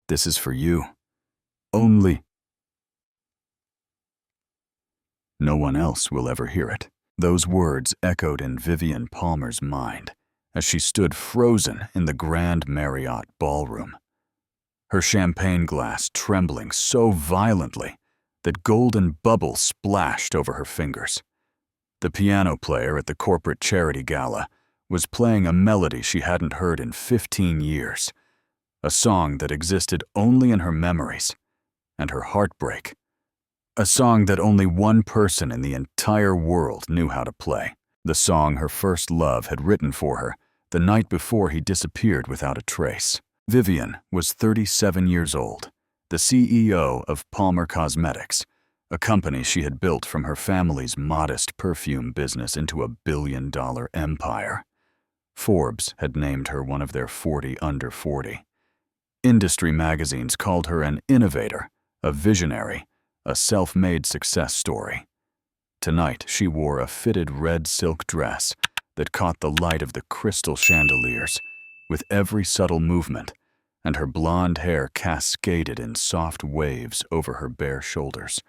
This is for you. Only. No one else will ever hear it. Those words echoed in Vivian Palmer's mind as she stood frozen in the Grand Marriott ballroom, her champagne glass trembling so violently that golden bubbles splashed over her fingers. The piano player at the corporate charity gala was playing a melody she hadn't heard in 15 years, a song that existed only in her memories and her heartbreak, a song that only one person in the entire world knew how to play, the song her first love had written for her the night before he disappeared without a trace. Vivian was 37 years old, the CEO of Palmer Cosmetics, a company she had built from her family's modest perfume business into a billion-dollar empire. Forbes had named her one of their 40 under 40. Industry magazines called her an innovator, a visionary, a self-made success story. Tonight, she wore a fitted red silk dress that caught the light of the crystal chandeliers with every subtle movement, and her blonde hair cascaded in soft waves over her bare shoulders,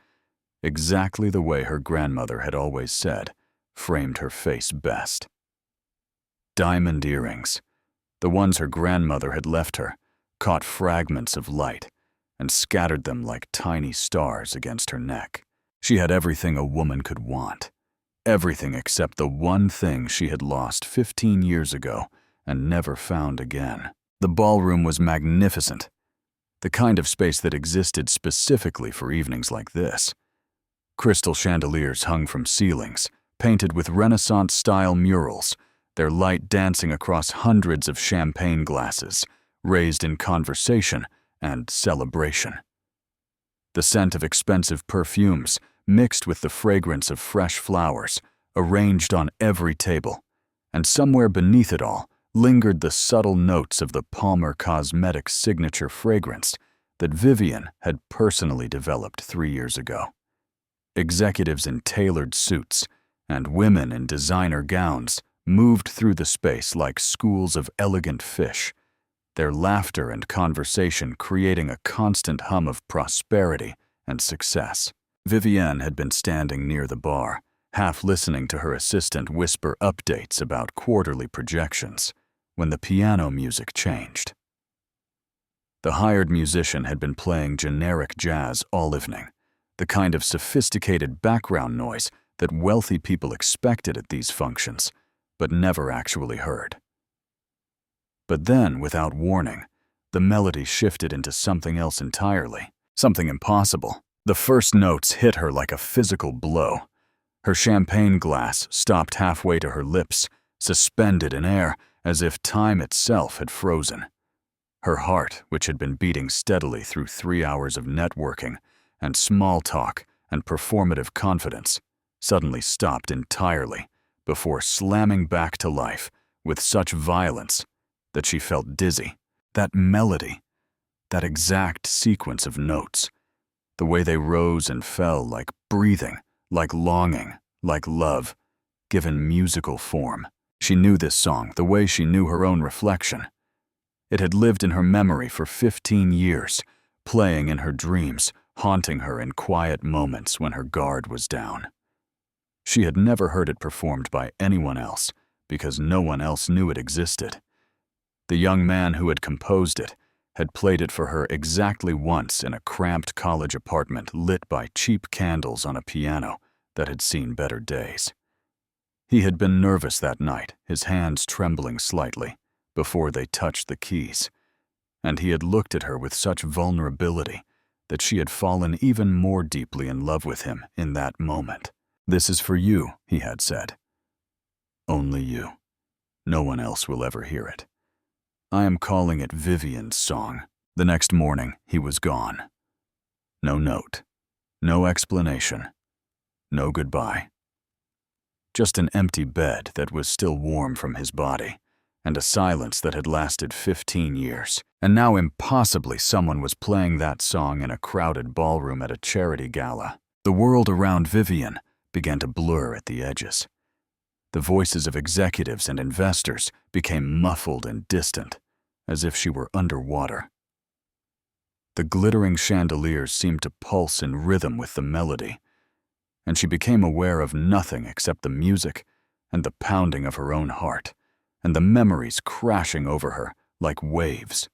exactly the way her grandmother had always said framed her face best. Diamond earrings, the ones her grandmother had left her, caught fragments of light and scattered them like tiny stars against her neck. She had everything a woman could want, everything except the one thing she had lost 15 years ago and never found again. The ballroom was magnificent, the kind of space that existed specifically for evenings like this. Crystal chandeliers hung from ceilings, painted with Renaissance-style murals, their light dancing across hundreds of champagne glasses, raised in conversation and celebration. The scent of expensive perfumes, mixed with the fragrance of fresh flowers, arranged on every table, and somewhere beneath it all lingered the subtle notes of the Palmer Cosmetics signature fragrance that Vivian had personally developed 3 years ago. Executives in tailored suits and women in designer gowns moved through the space like schools of elegant fish, their laughter and conversation creating a constant hum of prosperity and success. Vivienne had been standing near the bar, half listening to her assistant whisper updates about quarterly projections, when the piano music changed. The hired musician had been playing generic jazz all evening, the kind of sophisticated background noise that wealthy people expected at these functions, but never actually heard. But then, without warning, the melody shifted into something else entirely, something impossible. The first notes hit her like a physical blow. Her champagne glass stopped halfway to her lips, suspended in air as if time itself had frozen. Her heart, which had been beating steadily through 3 hours of networking and small talk and performative confidence, suddenly stopped entirely before slamming back to life with such violence that she felt dizzy. That melody, that exact sequence of notes, the way they rose and fell like breathing, like longing, like love, given musical form. She knew this song the way she knew her own reflection. It had lived in her memory for 15 years, playing in her dreams, haunting her in quiet moments when her guard was down. She had never heard it performed by anyone else because no one else knew it existed. The young man who had composed it had played it for her exactly once in a cramped college apartment lit by cheap candles on a piano that had seen better days. He had been nervous that night, his hands trembling slightly, before they touched the keys, and he had looked at her with such vulnerability that she had fallen even more deeply in love with him in that moment. "This is for you," he had said. "Only you. No one else will ever hear it. I am calling it Vivian's song." The next morning, he was gone. No note, no explanation, no goodbye. Just an empty bed that was still warm from his body, and a silence that had lasted 15 years. And now impossibly someone was playing that song in a crowded ballroom at a charity gala. The world around Vivian began to blur at the edges. The voices of executives and investors became muffled and distant, as if she were underwater. The glittering chandeliers seemed to pulse in rhythm with the melody, and she became aware of nothing except the music and the pounding of her own heart, and the memories crashing over her like waves.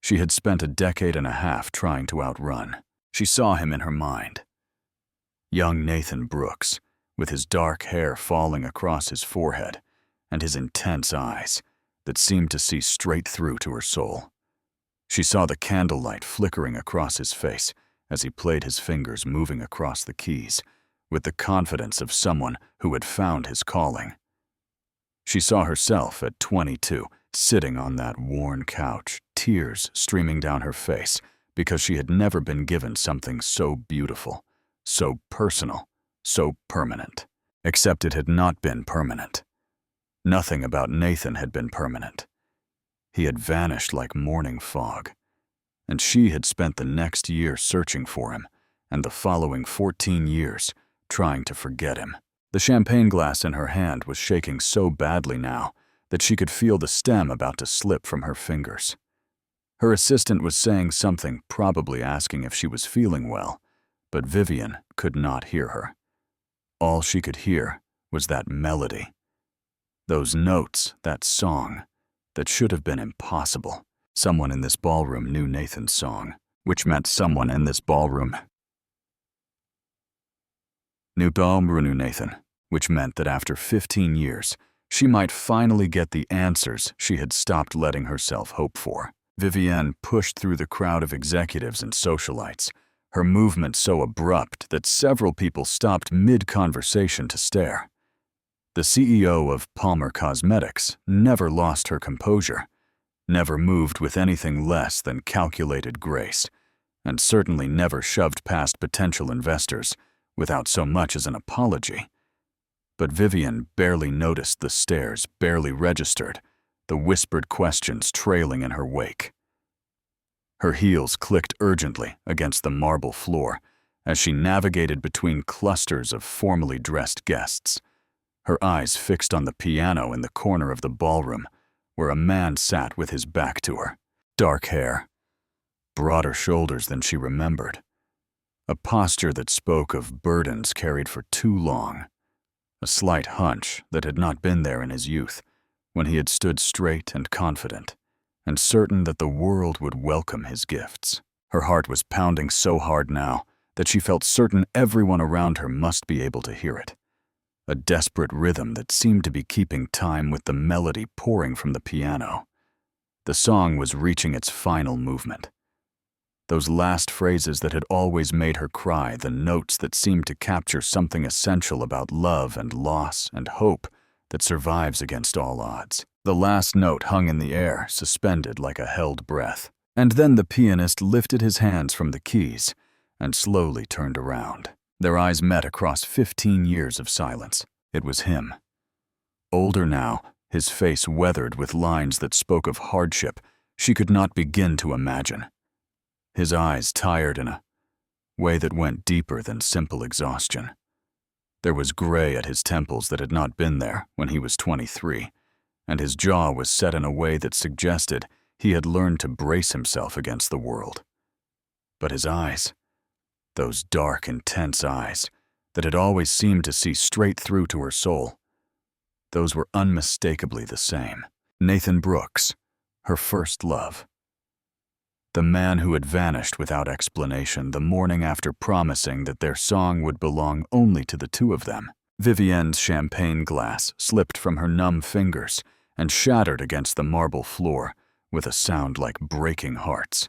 She had spent a decade and a half trying to outrun. She saw him in her mind. Young Nathan Brooks, with his dark hair falling across his forehead and his intense eyes that seemed to see straight through to her soul. She saw the candlelight flickering across his face as he played his fingers moving across the keys with the confidence of someone who had found his calling. She saw herself at 22, sitting on that worn couch, tears streaming down her face because she had never been given something so beautiful, so personal, so permanent. Except it had not been permanent. Nothing about Nathan had been permanent. He had vanished like morning fog, and she had spent the next year searching for him, and the following 14 years trying to forget him. The champagne glass in her hand was shaking so badly now that she could feel the stem about to slip from her fingers. Her assistant was saying something, probably asking if she was feeling well, but Vivian could not hear her. All she could hear was that melody. Those notes, that song, that should have been impossible. Someone in this ballroom knew Nathan's song, which meant someone in this ballroom knew Nathan, which meant that after 15 years, she might finally get the answers she had stopped letting herself hope for. Vivienne pushed through the crowd of executives and socialites, her movement so abrupt that several people stopped mid-conversation to stare. The CEO of Palmer Cosmetics never lost her composure, never moved with anything less than calculated grace, and certainly never shoved past potential investors without so much as an apology. But Vivian barely noticed the stares, barely registered, the whispered questions trailing in her wake. Her heels clicked urgently against the marble floor as she navigated between clusters of formally dressed guests, her eyes fixed on the piano in the corner of the ballroom, where a man sat with his back to her. Dark hair, broader shoulders than she remembered, a posture that spoke of burdens carried for too long, a slight hunch that had not been there in his youth, when he had stood straight and confident, and certain that the world would welcome his gifts. Her heart was pounding so hard now that she felt certain everyone around her must be able to hear it. A desperate rhythm that seemed to be keeping time with the melody pouring from the piano. The song was reaching its final movement. Those last phrases that had always made her cry, the notes that seemed to capture something essential about love and loss and hope that survives against all odds. The last note hung in the air, suspended like a held breath. And then the pianist lifted his hands from the keys and slowly turned around. Their eyes met across 15 years of silence. It was him. Older now, his face weathered with lines that spoke of hardship she could not begin to imagine. His eyes tired in a way that went deeper than simple exhaustion. There was gray at his temples that had not been there when he was 23, and his jaw was set in a way that suggested he had learned to brace himself against the world. But his eyes, those dark, intense eyes that had always seemed to see straight through to her soul, those were unmistakably the same. Nathan Brooks, her first love. The man who had vanished without explanation the morning after promising that their song would belong only to the two of them. Vivienne's champagne glass slipped from her numb fingers and shattered against the marble floor with a sound like breaking hearts.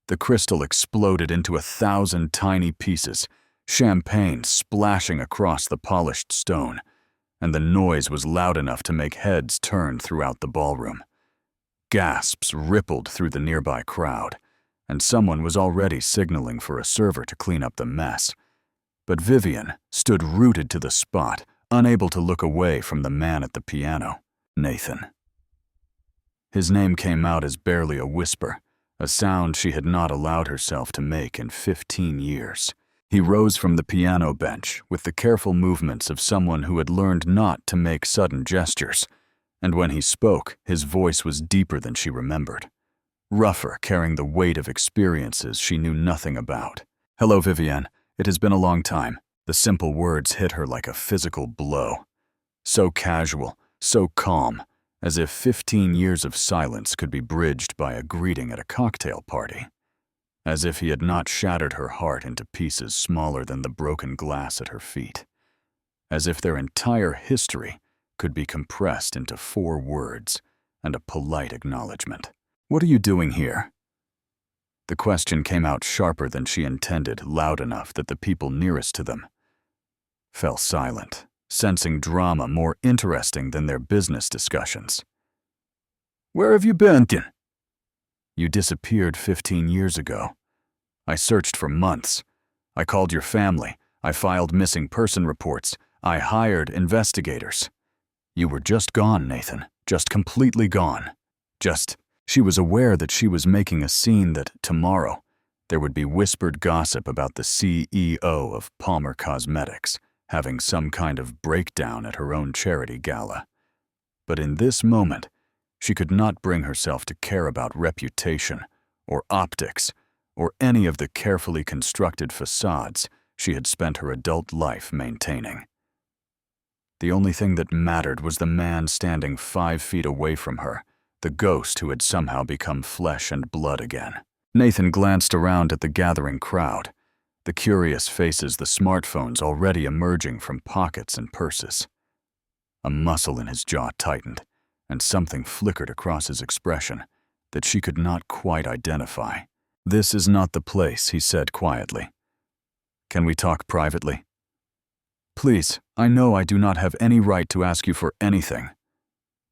The crystal exploded into 1,000 tiny pieces, champagne splashing across the polished stone, and the noise was loud enough to make heads turn throughout the ballroom. Gasps rippled through the nearby crowd, and someone was already signaling for a server to clean up the mess. But Vivian stood rooted to the spot, unable to look away from the man at the piano, Nathan. His name came out as barely a whisper, a sound she had not allowed herself to make in 15 years. He rose from the piano bench with the careful movements of someone who had learned not to make sudden gestures, and when he spoke, his voice was deeper than she remembered. rougher, carrying the weight of experiences she knew nothing about. "Hello, Vivienne. It has been a long time." The simple words hit her like a physical blow. So casual, so calm, as if 15 years of silence could be bridged by a greeting at a cocktail party. As if he had not shattered her heart into pieces smaller than the broken glass at her feet. As if their entire history could be compressed into 4 words and a polite acknowledgement. "What are you doing here?" The question came out sharper than she intended, loud enough that the people nearest to them fell silent, sensing drama more interesting than their business discussions. "Where have you been?" "You disappeared 15 years ago. I searched for months. I called your family. I filed missing person reports. I hired investigators. You were just gone, Nathan. Just completely gone. She was aware that she was making a scene, that tomorrow there would be whispered gossip about the CEO of Palmer Cosmetics having some kind of breakdown at her own charity gala. But in this moment, she could not bring herself to care about reputation or optics or any of the carefully constructed facades she had spent her adult life maintaining. The only thing that mattered was the man standing 5 feet away from her, the ghost who had somehow become flesh and blood again. Nathan glanced around at the gathering crowd, the curious faces, the smartphones already emerging from pockets and purses. A muscle in his jaw tightened, and something flickered across his expression that she could not quite identify. "This is not the place," he said quietly. "Can we talk privately?" "Please, I know I do not have any right to ask you for anything.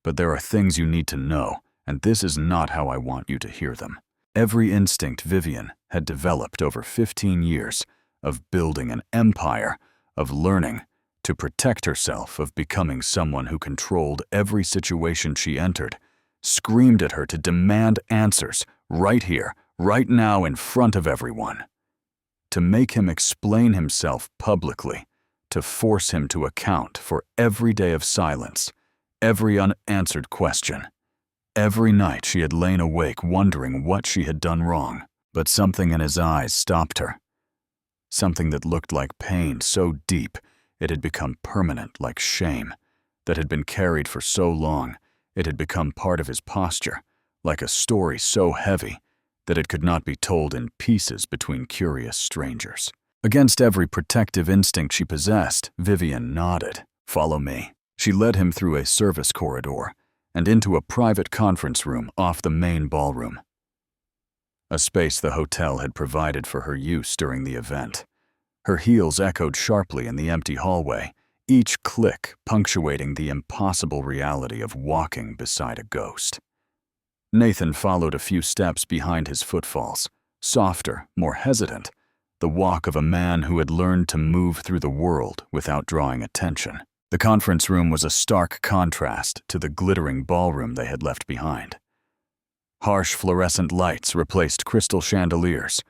But there are things you need to know, and this is not how I want you to hear them." Every instinct Vivienne had developed over 15 years of building an empire, of learning to protect herself, of becoming someone who controlled every situation she entered, screamed at her to demand answers right here, right now, in front of everyone. To make him explain himself publicly, to force him to account for every day of silence, every unanswered question. Every night she had lain awake wondering what she had done wrong, but something in his eyes stopped her. Something that looked like pain so deep it had become permanent, like shame, that had been carried for so long it had become part of his posture, like a story so heavy that it could not be told in pieces between curious strangers. Against every protective instinct she possessed, Vivienne nodded. "Follow me." She led him through a service corridor and into a private conference room off the main ballroom, a space the hotel had provided for her use during the event. Her heels echoed sharply in the empty hallway, each click punctuating the impossible reality of walking beside a ghost. Nathan followed a few steps behind his footfalls, softer, more hesitant, the walk of a man who had learned to move through the world without drawing attention. The conference room was a stark contrast to the glittering ballroom they had left behind. Harsh fluorescent lights replaced crystal chandeliers.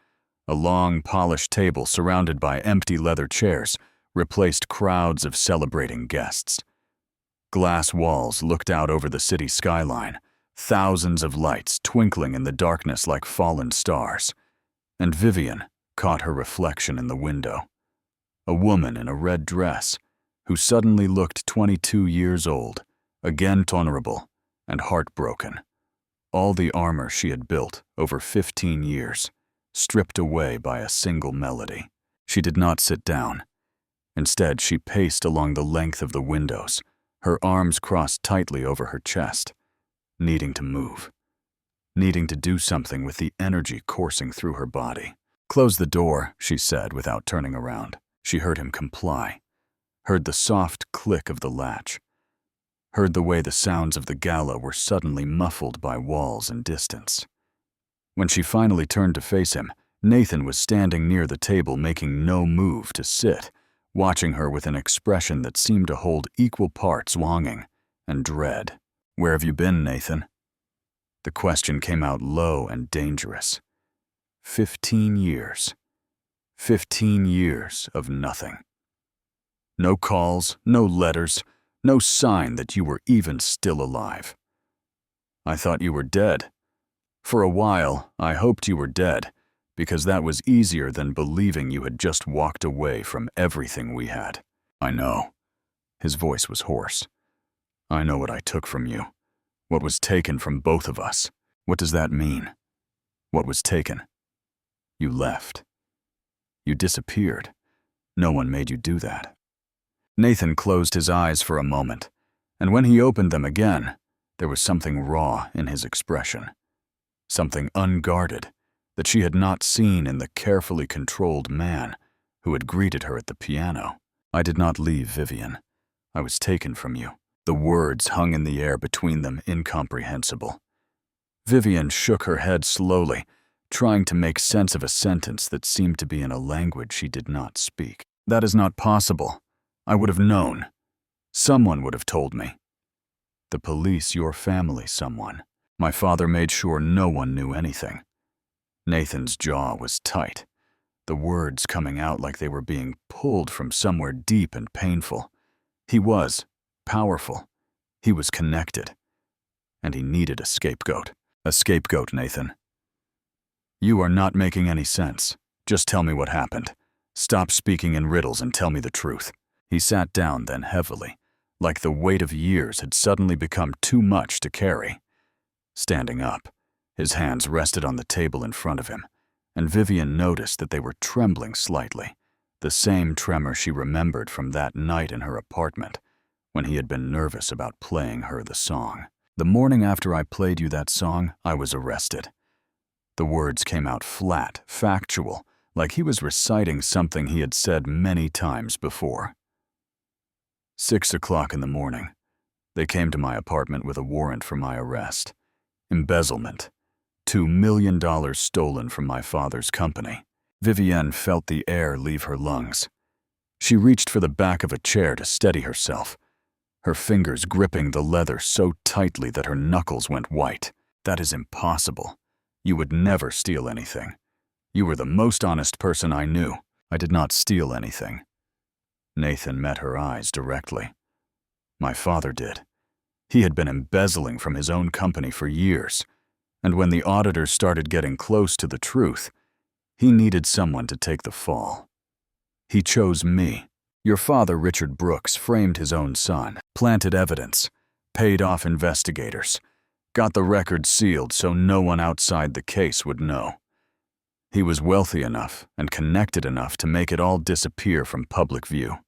A long, polished table surrounded by empty leather chairs replaced crowds of celebrating guests. Glass walls looked out over the city skyline, thousands of lights twinkling in the darkness like fallen stars. And Vivienne caught her reflection in the window. A woman in a red dress, who suddenly looked 22 years old, again vulnerable and heartbroken. All the armor she had built over 15 years, stripped away by a single melody. She did not sit down. Instead, she paced along the length of the windows, her arms crossed tightly over her chest, needing to move, needing to do something with the energy coursing through her body. "Close the door," she said without turning around. She heard him comply, heard the soft click of the latch, heard the way the sounds of the gala were suddenly muffled by walls and distance. When she finally turned to face him, Nathan was standing near the table, making no move to sit, watching her with an expression that seemed to hold equal parts longing and dread. "Where have you been, Nathan?" The question came out low and dangerous. 15 years. 15 years of nothing. No calls, no letters, no sign that you were even still alive. "I thought you were dead." For a while, I hoped you were dead, because that was easier than believing you had just walked away from everything we had. I know." His voice was hoarse. "I know what I took from you. What was taken from both of us. What does that mean? What was taken? You left. You disappeared. No one made you do that." Nathan closed his eyes for a moment, and when he opened them again, there was something raw in his expression. Something unguarded that she had not seen in the carefully controlled man who had greeted her at the piano. "I did not leave, Vivian. I was taken from you." The words hung in the air between them, incomprehensible. Vivian shook her head slowly, trying to make sense of a sentence that seemed to be in a language she did not speak. "That is not possible. I would have known. Someone would have told me." "The police, your family, someone. My father made sure no one knew anything." Nathan's jaw was tight, the words coming out like they were being pulled from somewhere deep and painful. He was powerful. He was connected. And he needed a scapegoat. "A scapegoat, Nathan." "You are not making any sense. Just tell me what happened. Stop speaking in riddles and tell me the truth." He sat down then heavily, like the weight of years had suddenly become too much to carry. Standing up, his hands rested on the table in front of him, and Vivian noticed that they were trembling slightly, the same tremor she remembered from that night in her apartment, when he had been nervous about playing her the song. "The morning after I played you that song, I was arrested." The words came out flat, factual, like he was reciting something he had said many times before. 6 o'clock in the morning. They came to my apartment with a warrant for my arrest. Embezzlement. $2 million stolen from my father's company. Vivienne felt the air leave her lungs. She reached for the back of a chair to steady herself, her fingers gripping the leather so tightly that her knuckles went white. "That is impossible. You would never steal anything. You were the most honest person I knew." "I did not steal anything." Nathan met her eyes directly. "My father did. He had been embezzling from his own company for years, and when the auditors started getting close to the truth, he needed someone to take the fall. He chose me. Your father, Richard Brooks, framed his own son, planted evidence, paid off investigators, got the record sealed so no one outside the case would know. He was wealthy enough and connected enough to make it all disappear from public view."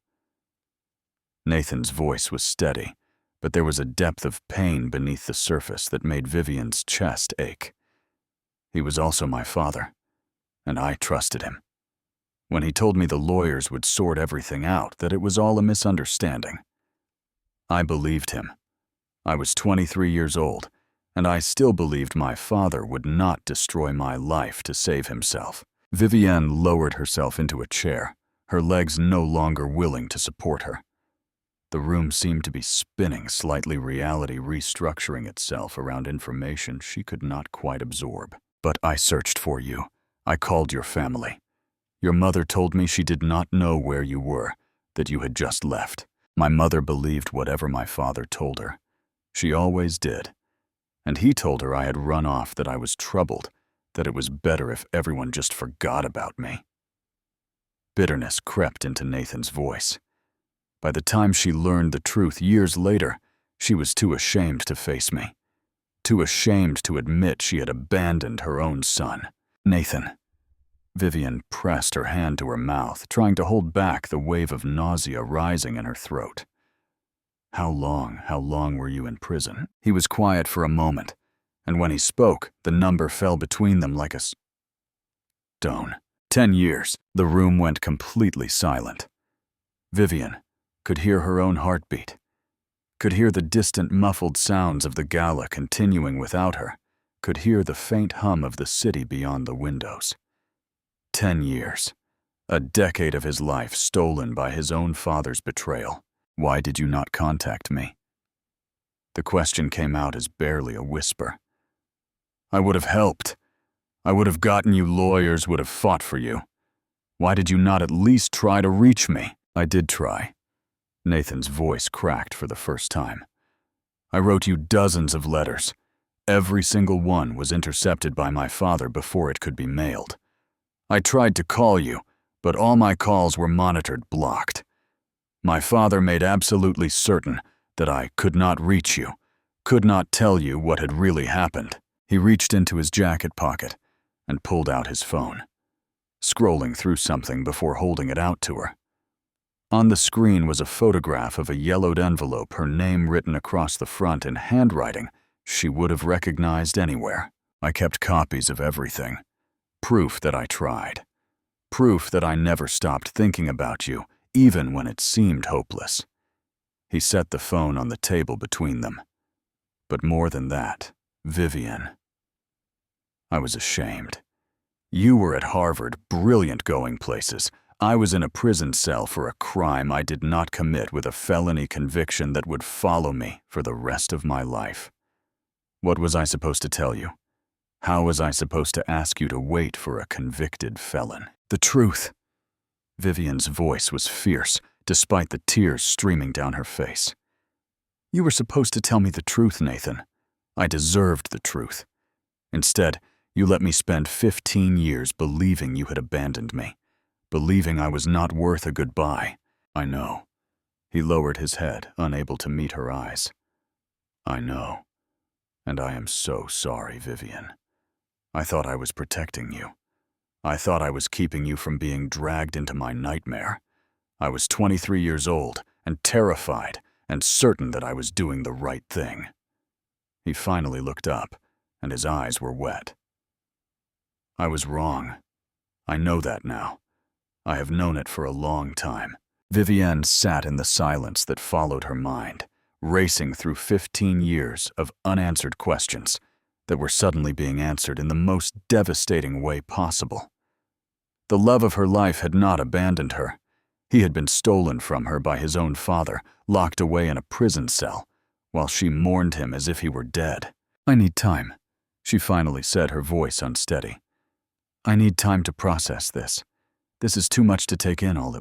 Nathan's voice was steady, but there was a depth of pain beneath the surface that made Vivian's chest ache. "He was also my father, and I trusted him. When he told me the lawyers would sort everything out, that it was all a misunderstanding, I believed him. I was 23 years old, and I still believed my father would not destroy my life to save himself." Vivienne lowered herself into a chair, her legs no longer willing to support her. The room seemed to be spinning, slightly, reality restructuring itself around information she could not quite absorb. "But I searched for you. I called your family. Your mother told me she did not know where you were, that you had just left. My mother believed whatever my father told her. She always did. And he told her I had run off, that I was troubled, that it was better if everyone just forgot about me." Bitterness crept into Nathan's voice. By the time she learned the truth years later, she was too ashamed to face me, too ashamed to admit she had abandoned her own son. "Nathan." Vivian pressed her hand to her mouth, trying to hold back the wave of nausea rising in her throat. How long were you in prison?" He was quiet for a moment, and when he spoke, the number fell between them like a stone. 10 years. The room went completely silent. Vivian could hear her own heartbeat, could hear the distant muffled sounds of the gala continuing without her, could hear the faint hum of the city beyond the windows. 10 years. A decade of his life stolen by his own father's betrayal. "Why did you not contact me?" The question came out as barely a whisper. "I would have helped. I would have gotten you lawyers, would have fought for you. Why did you not at least try to reach me?" "I did try." Nathan's voice cracked for the first time. "I wrote you dozens of letters, Every single one was intercepted by my father before it could be mailed. I tried to call you, but all my calls were monitored blocked. My father made absolutely certain that I could not reach you, could not tell you what had really happened. He reached into his jacket pocket and pulled out his phone, scrolling through something before holding it out to her. On the screen was a photograph of a yellowed envelope, her name written across the front in handwriting she would have recognized anywhere. I kept copies of everything. Proof that I tried. Proof that I never stopped thinking about you, even when it seemed hopeless. He set the phone on the table between them. But more than that, Vivian. I was ashamed. You were at Harvard, brilliant going places. I was in a prison cell for a crime I did not commit with a felony conviction that would follow me for the rest of my life. What was I supposed to tell you? How was I supposed to ask you to wait for a convicted felon? The truth. Vivian's voice was fierce, despite the tears streaming down her face. You were supposed to tell me the truth, Nathan. I deserved the truth. Instead, you let me spend 15 years believing you had abandoned me, believing I was not worth a goodbye. I know. He lowered his head, unable to meet her eyes. I know. And I am so sorry, Vivian. I thought I was protecting you. I thought I was keeping you from being dragged into my nightmare. I was 23 years old and terrified and certain that I was doing the right thing. He finally looked up, and his eyes were wet. I was wrong. I know that now. I have known it for a long time. Vivian sat in the silence that followed her mind, racing through 15 years of unanswered questions that were suddenly being answered in the most devastating way possible. The love of her life had not abandoned her. He had been stolen from her by his own father, locked away in a prison cell, while she mourned him as if he were dead. I need time, she finally said, her voice unsteady. I need time to process this. This is too much to take in all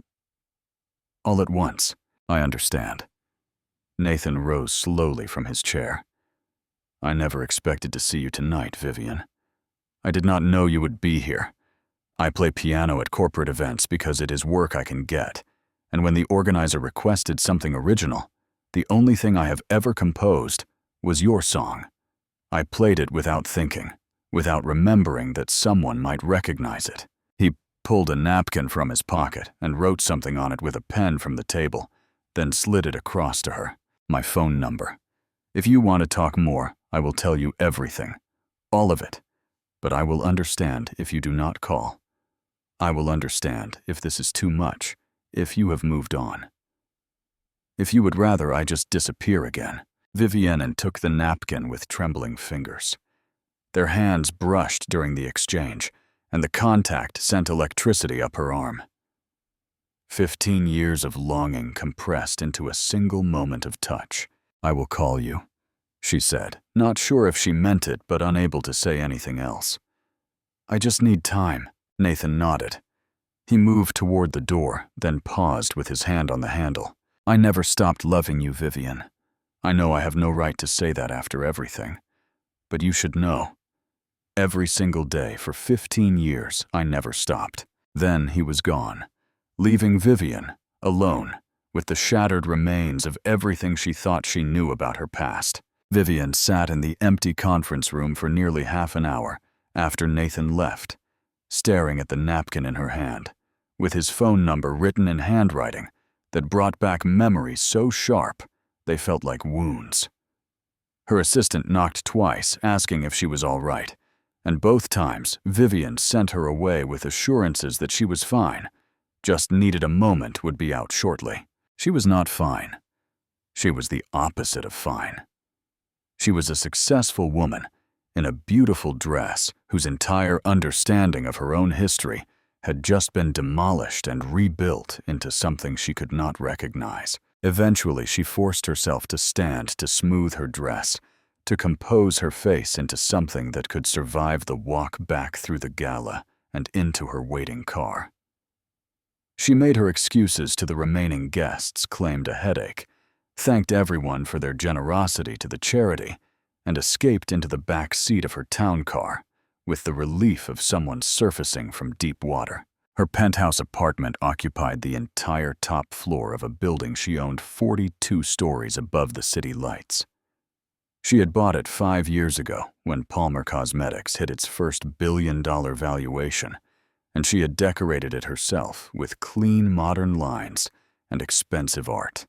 at once. I understand. Nathan rose slowly from his chair. I never expected to see you tonight, Vivian. I did not know you would be here. I play piano at corporate events because it is work I can get, and when the organizer requested something original, the only thing I have ever composed was your song. I played it without thinking, without remembering that someone might recognize it. He pulled a napkin from his pocket and wrote something on it with a pen from the table, then slid it across to her. My phone number. If you want to talk more, I will tell you everything. All of it. But I will understand if you do not call. I will understand if this is too much, if you have moved on. If you would rather I just disappear again. Vivian took the napkin with trembling fingers. Their hands brushed during the exchange, and the contact sent electricity up her arm. 15 years of longing compressed into a single moment of touch. I will call you, she said, not sure if she meant it but unable to say anything else. I just need time. Nathan nodded. He moved toward the door, then paused with his hand on the handle. I never stopped loving you, Vivian. I know I have no right to say that after everything. But you should know. Every single day for 15 years, I never stopped. Then he was gone, leaving Vivian alone with the shattered remains of everything she thought she knew about her past. Vivian sat in the empty conference room for nearly half an hour after Nathan left, staring at the napkin in her hand, with his phone number written in handwriting that brought back memories so sharp they felt like wounds. Her assistant knocked twice, asking if she was all right, and both times Vivian sent her away with assurances that she was fine, just needed a moment, would be out shortly. She was not fine. She was the opposite of fine. She was a successful woman in a beautiful dress whose entire understanding of her own history had just been demolished and rebuilt into something she could not recognize. Eventually, she forced herself to stand to smooth her dress, to compose her face into something that could survive the walk back through the gala and into her waiting car. She made her excuses to the remaining guests, claimed a headache, thanked everyone for their generosity to the charity, and escaped into the back seat of her town car, with the relief of someone surfacing from deep water. Her penthouse apartment occupied the entire top floor of a building she owned 42 stories above the city lights. She had bought it 5 years ago when Palmer Cosmetics hit its first billion-dollar valuation, and she had decorated it herself with clean modern lines and expensive art,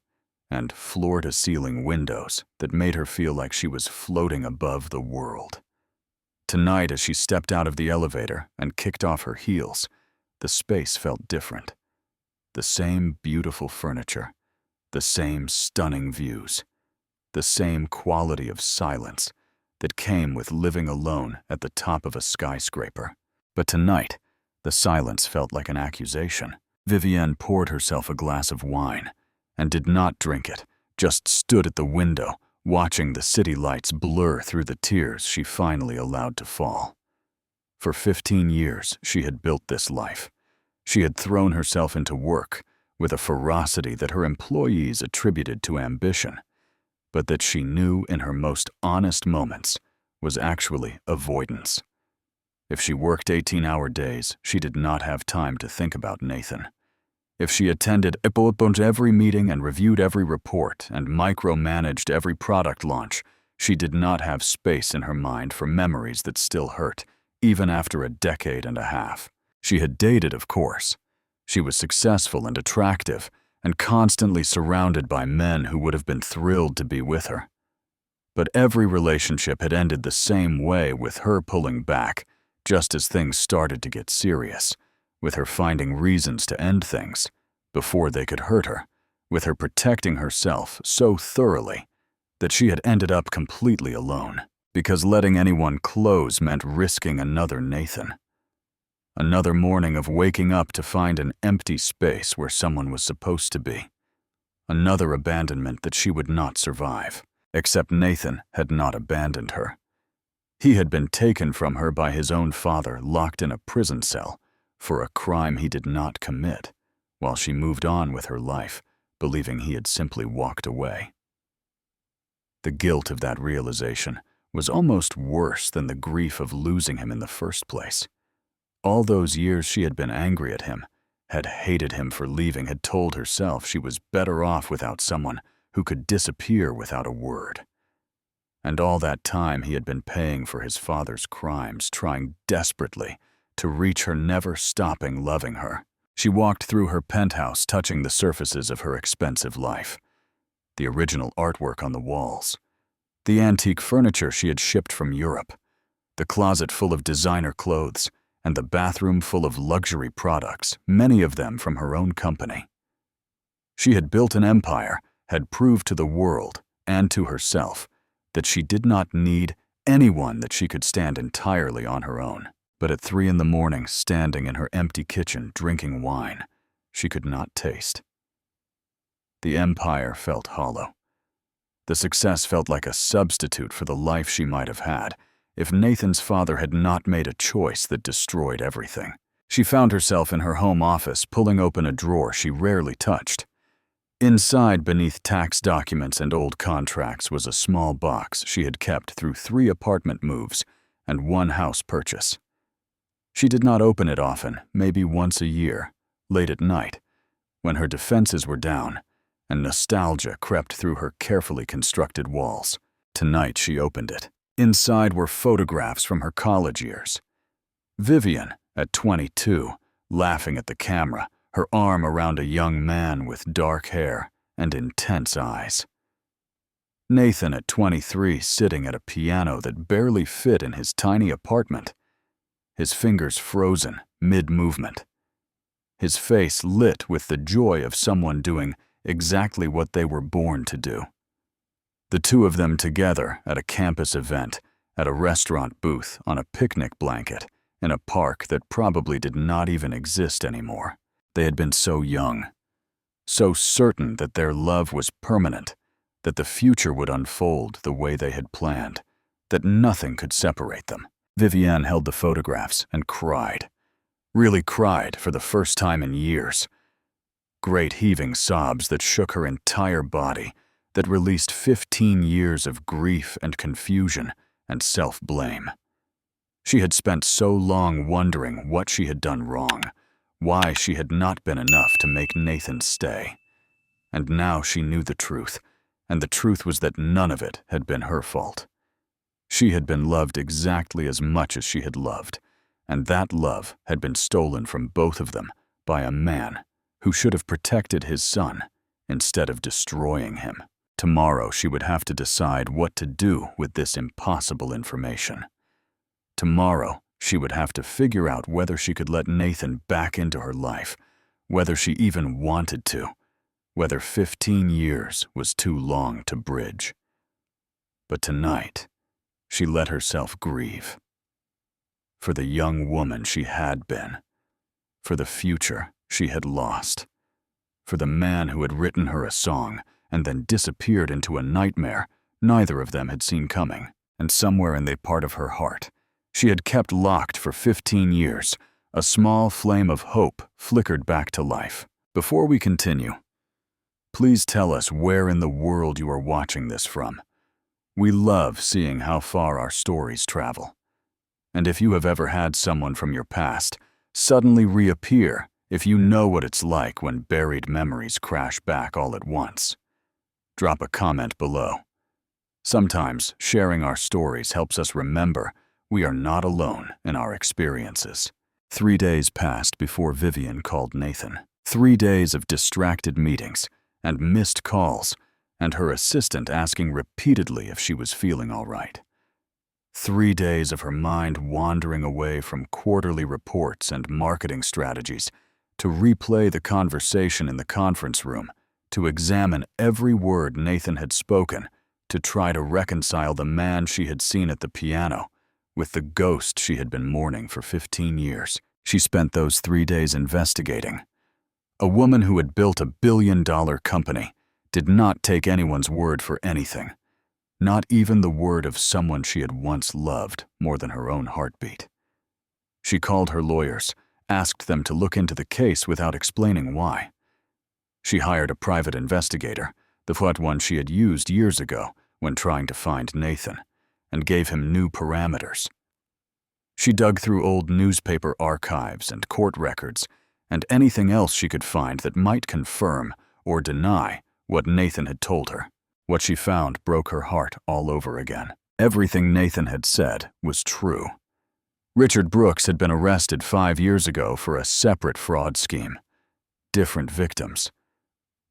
and floor-to-ceiling windows that made her feel like she was floating above the world. Tonight, as she stepped out of the elevator and kicked off her heels, the space felt different. The same beautiful furniture, the same stunning views, the same quality of silence that came with living alone at the top of a skyscraper. But tonight, the silence felt like an accusation. Vivienne poured herself a glass of wine and did not drink it, just stood at the window, watching the city lights blur through the tears she finally allowed to fall. For 15 years, she had built this life. She had thrown herself into work with a ferocity that her employees attributed to ambition, but that she knew in her most honest moments was actually avoidance. If she worked 18-hour days, she did not have time to think about Nathan. If she attended every meeting and reviewed every report and micromanaged every product launch, she did not have space in her mind for memories that still hurt, even after a decade and a half. She had dated, of course. She was successful and attractive, and constantly surrounded by men who would have been thrilled to be with her. But every relationship had ended the same way, with her pulling back, just as things started to get serious, with her finding reasons to end things before they could hurt her, with her protecting herself so thoroughly that she had ended up completely alone, because letting anyone close meant risking another Nathan. Another morning of waking up to find an empty space where someone was supposed to be. Another abandonment that she would not survive, except Nathan had not abandoned her. He had been taken from her by his own father, locked in a prison cell for a crime he did not commit, while she moved on with her life, believing he had simply walked away. The guilt of that realization was almost worse than the grief of losing him in the first place. All those years she had been angry at him, had hated him for leaving, had told herself she was better off without someone who could disappear without a word. And all that time he had been paying for his father's crimes, trying desperately to reach her, never stopping loving her. She walked through her penthouse, touching the surfaces of her expensive life. The original artwork on the walls, the antique furniture she had shipped from Europe, the closet full of designer clothes, and the bathroom full of luxury products, many of them from her own company. She had built an empire, had proved to the world and to herself that she did not need anyone, that she could stand entirely on her own. But at 3 a.m, standing in her empty kitchen drinking wine she could not taste. The empire felt hollow. The success felt like a substitute for the life she might have had if Nathan's father had not made a choice that destroyed everything. She found herself in her home office, pulling open a drawer she rarely touched. Inside, beneath tax documents and old contracts, was a small box she had kept through 3 apartment moves and 1 house purchase. She did not open it often, maybe once a year, late at night, when her defenses were down and nostalgia crept through her carefully constructed walls. Tonight she opened it. Inside were photographs from her college years. Vivienne, at 22, laughing at the camera, her arm around a young man with dark hair and intense eyes. Nathan, at 23, sitting at a piano that barely fit in his tiny apartment, his fingers frozen mid-movement, his face lit with the joy of someone doing exactly what they were born to do. The two of them together at a campus event, at a restaurant booth, on a picnic blanket, in a park that probably did not even exist anymore. They had been so young, so certain that their love was permanent, that the future would unfold the way they had planned, that nothing could separate them. Vivienne held the photographs and cried. Really cried for the first time in years. Great heaving sobs that shook her entire body, that released 15 years of grief and confusion and self-blame. She had spent so long wondering what she had done wrong, why she had not been enough to make Nathan stay. And now she knew the truth, and the truth was that none of it had been her fault. She had been loved exactly as much as she had loved, and that love had been stolen from both of them by a man who should have protected his son instead of destroying him. Tomorrow she would have to decide what to do with this impossible information. Tomorrow she would have to figure out whether she could let Nathan back into her life, whether she even wanted to, whether 15 years was too long to bridge. But tonight, she let herself grieve. For the young woman she had been, for the future she had lost, for the man who had written her a song and then disappeared into a nightmare neither of them had seen coming, and somewhere in the part of her heart she had kept locked for 15 years, a small flame of hope flickered back to life. Before we continue, please tell us where in the world you are watching this from. We love seeing how far our stories travel. And if you have ever had someone from your past suddenly reappear, if you know what it's like when buried memories crash back all at once, drop a comment below. Sometimes sharing our stories helps us remember we are not alone in our experiences. 3 days passed before Vivian called Nathan. 3 days of distracted meetings and missed calls, and her assistant asking repeatedly if she was feeling all right. 3 days of her mind wandering away from quarterly reports and marketing strategies to replay the conversation in the conference room, to examine every word Nathan had spoken, to try to reconcile the man she had seen at the piano with the ghost she had been mourning for 15 years. She spent those 3 days investigating. A woman who had built a billion-dollar company did not take anyone's word for anything, not even the word of someone she had once loved more than her own heartbeat. She called her lawyers, asked them to look into the case without explaining why. She hired a private investigator, the one she had used years ago when trying to find Nathan, and gave him new parameters. She dug through old newspaper archives and court records and anything else she could find that might confirm or deny what Nathan had told her. What she found broke her heart all over again. Everything Nathan had said was true. Richard Brooks had been arrested 5 years ago for a separate fraud scheme. Different victims,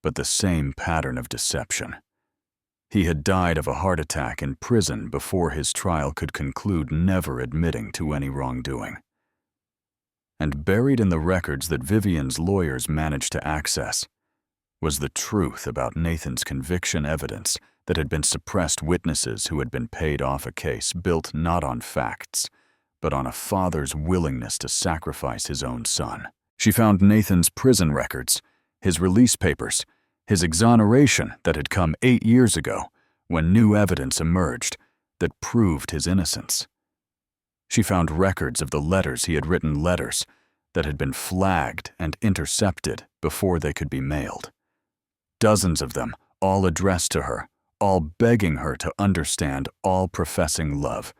but the same pattern of deception. He had died of a heart attack in prison before his trial could conclude, never admitting to any wrongdoing. And buried in the records that Vivian's lawyers managed to access was the truth about Nathan's conviction evidence that had been suppressed witnesses who had been paid off a case built not on facts, but on a father's willingness to sacrifice his own son. She found Nathan's prison records, his release papers, his exoneration that had come 8 years ago when new evidence emerged that proved his innocence. She found records of the letters he had written, letters that had been flagged and intercepted before they could be mailed. Dozens of them, all addressed to her, all begging her to understand, all professing love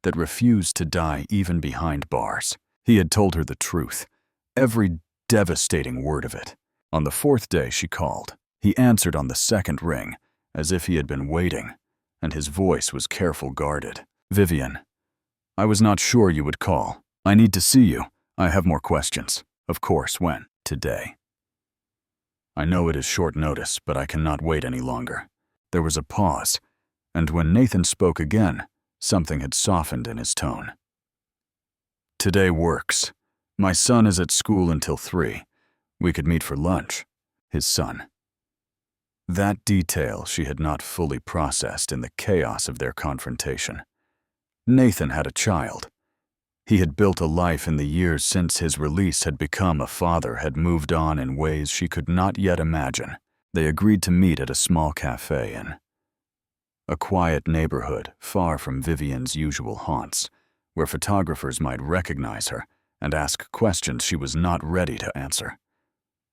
that refused to die even behind bars. He had told her the truth, every devastating word of it. On the 4th day she called. He answered on the 2nd ring, as if he had been waiting, and his voice was careful, guarded. "Vivian, I was not sure you would call. I need to see you. I have more questions. Of course, when? Today. I know it is short notice, but I cannot wait any longer." There was a pause, and when Nathan spoke again, something had softened in his tone. "Today works. My son is at school until 3. We could meet for lunch." His son. That detail she had not fully processed in the chaos of their confrontation. Nathan had a child. He had built a life in the years since his release, had become a father, had moved on in ways she could not yet imagine. They agreed to meet at a small cafe in a quiet neighborhood far from Vivian's usual haunts, where photographers might recognize her and ask questions she was not ready to answer.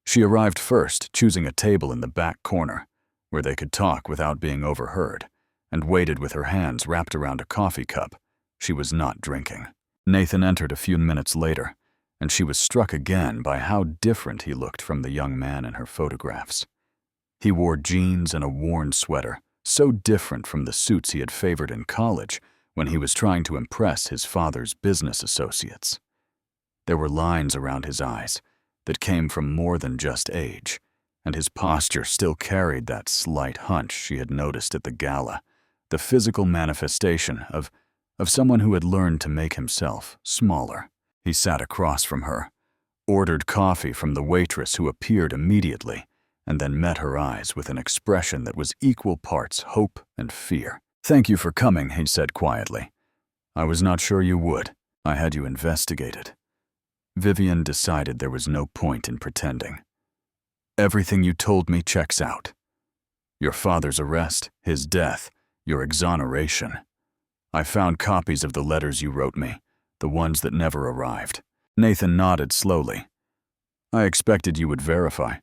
She arrived first, choosing a table in the back corner, where they could talk without being overheard, and waited with her hands wrapped around a coffee cup. She was not drinking. Nathan entered a few minutes later, and she was struck again by how different he looked from the young man in her photographs. He wore jeans and a worn sweater, so different from the suits he had favored in college when he was trying to impress his father's business associates. There were lines around his eyes that came from more than just age, and his posture still carried that slight hunch she had noticed at the gala, the physical manifestation of someone who had learned to make himself smaller. He sat across from her, ordered coffee from the waitress who appeared immediately, and then met her eyes with an expression that was equal parts hope and fear. "Thank you for coming," he said quietly. "I was not sure you would. I had you investigated." Vivian decided there was no point in pretending. "Everything you told me checks out. Your father's arrest, his death, your exoneration. I found copies of the letters you wrote me, the ones that never arrived." Nathan nodded slowly. "I expected you would verify.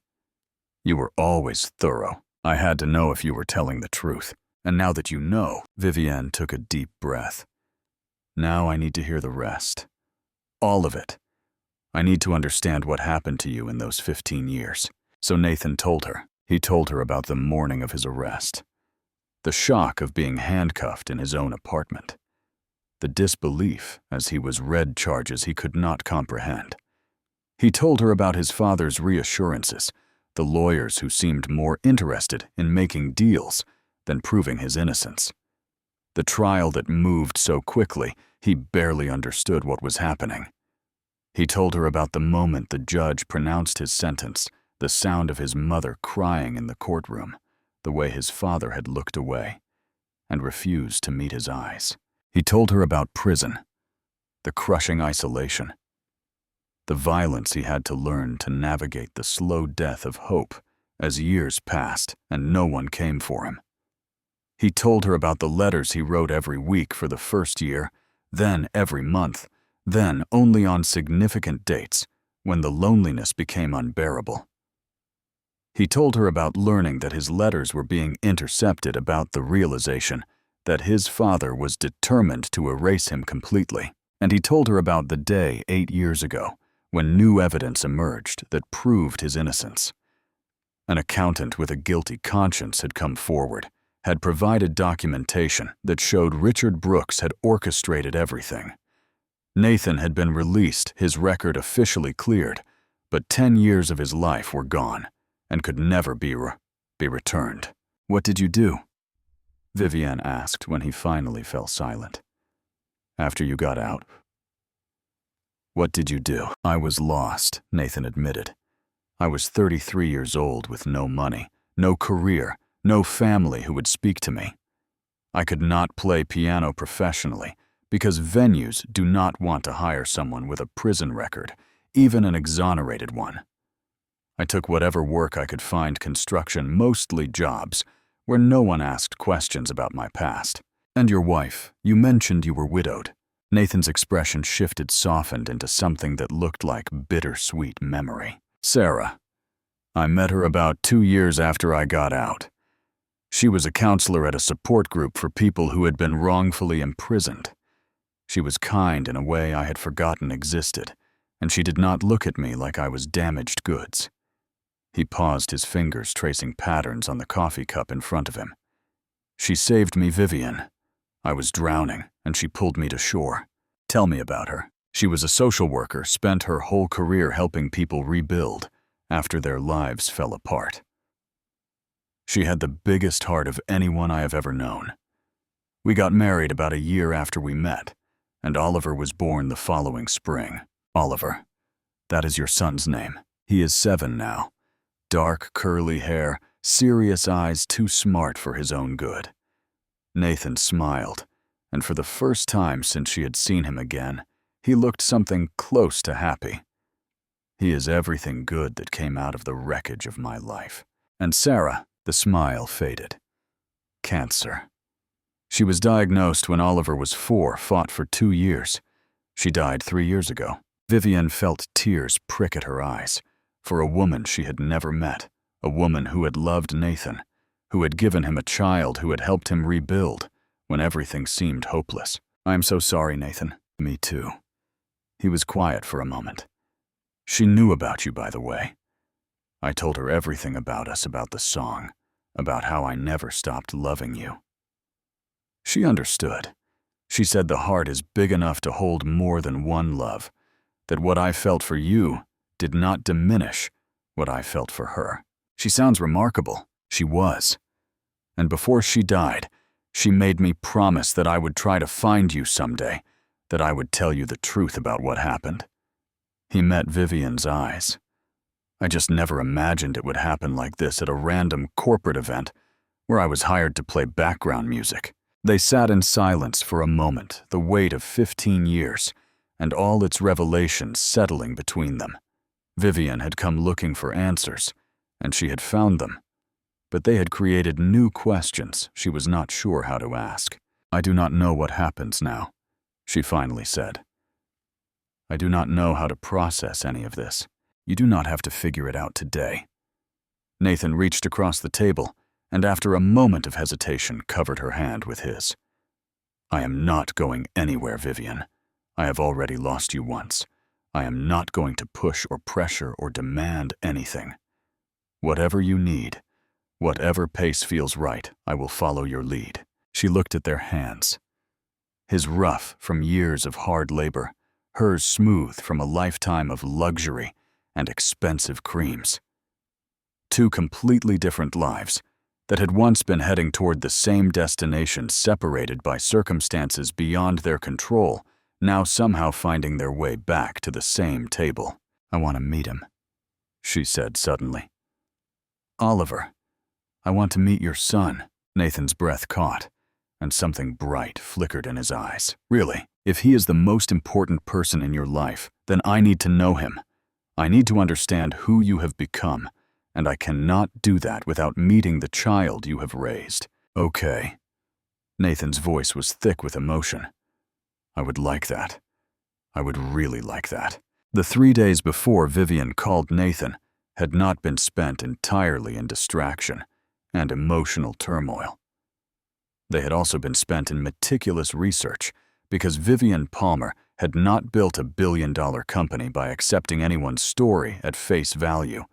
You were always thorough. I had to know if you were telling the truth. And now that you know," Vivian took a deep breath. "Now I need to hear the rest. All of it. I need to understand what happened to you in those 15 years. So Nathan told her. He told her about the morning of his arrest. The shock of being handcuffed in his own apartment. The disbelief as he was read charges he could not comprehend. He told her about his father's reassurances, the lawyers who seemed more interested in making deals than proving his innocence. The trial that moved so quickly, he barely understood what was happening. He told her about the moment the judge pronounced his sentence, the sound of his mother crying in the courtroom, the way his father had looked away and refused to meet his eyes. He told her about prison, the crushing isolation, the violence he had to learn to navigate the slow death of hope as years passed and no one came for him. He told her about the letters he wrote every week for the first year, then every month, then only on significant dates when the loneliness became unbearable. He told her about learning that his letters were being intercepted, about the realization that his father was determined to erase him completely. And he told her about the day 8 years ago when new evidence emerged that proved his innocence. An accountant with a guilty conscience had come forward, had provided documentation that showed Richard Brooks had orchestrated everything. Nathan had been released, his record officially cleared, but 10 years of his life were gone and could never be returned. "What did you do?" Vivian asked when he finally fell silent. "After you got out." "What did you do?" "I was lost," Nathan admitted. "I was 33 years old with no money, no career, no family who would speak to me. I could not play piano professionally because venues do not want to hire someone with a prison record, even an exonerated one. I took whatever work I could find, construction, mostly jobs, where no one asked questions about my past. And your wife, you mentioned you were widowed." Nathan's expression shifted, softened into something that looked like bittersweet memory. "Sarah. I met her about 2 years after I got out. She was a counselor at a support group for people who had been wrongfully imprisoned. She was kind in a way I had forgotten existed, and she did not look at me like I was damaged goods." He paused, his fingers tracing patterns on the coffee cup in front of him. "She saved me, Vivian. I was drowning, and she pulled me to shore." "Tell me about her." "She was a social worker, spent her whole career helping people rebuild after their lives fell apart. She had the biggest heart of anyone I have ever known. We got married about a year after we met, and Oliver was born the following spring." "Oliver. That is your son's name. He is 7 now. Dark, curly hair, serious eyes, too smart for his own good." Nathan smiled, and for the first time since she had seen him again, he looked something close to happy. "He is everything good that came out of the wreckage of my life." "And Sarah," the smile faded. "Cancer. She was diagnosed when Oliver was 4, fought for 2 years. She died 3 years ago." Vivian felt tears prick at her eyes. For a woman she had never met, a woman who had loved Nathan, who had given him a child, who had helped him rebuild when everything seemed hopeless. "I am so sorry, Nathan." "Me too." He was quiet for a moment. "She knew about you, by the way. I told her everything about us, about the song, about how I never stopped loving you." She understood. She said the heart is big enough to hold more than one love, that what I felt for you did not diminish what I felt for her. She sounds remarkable. She was. And before she died, she made me promise that I would try to find you someday, that I would tell you the truth about what happened. He met Vivian's eyes. I just never imagined it would happen like this at a random corporate event where I was hired to play background music. They sat in silence for a moment, the weight of 15 years and all its revelations settling between them. Vivian had come looking for answers, and she had found them. But they had created new questions she was not sure how to ask. "I do not know what happens now," she finally said. "I do not know how to process any of this. You do not have to figure it out today." Nathan reached across the table and, after a moment of hesitation, covered her hand with his. "I am not going anywhere, Vivian. I have already lost you once. I am not going to push or pressure or demand anything. Whatever you need, whatever pace feels right, I will follow your lead." She looked at their hands. His rough from years of hard labor, hers smooth from a lifetime of luxury and expensive creams. Two completely different lives that had once been heading toward the same destination, separated by circumstances beyond their control, now somehow finding their way back to the same table. "I want to meet him," she said suddenly. "Oliver, I want to meet your son." Nathan's breath caught, and something bright flickered in his eyes. "Really? If he is the most important person in your life, then I need to know him. I need to understand who you have become, and I cannot do that without meeting the child you have raised." "Okay." Nathan's voice was thick with emotion. "I would like that. I would really like that." The 3 days before Vivian called Nathan had not been spent entirely in distraction and emotional turmoil. They had also been spent in meticulous research, because Vivian Palmer had not built a billion-dollar company by accepting anyone's story at face value,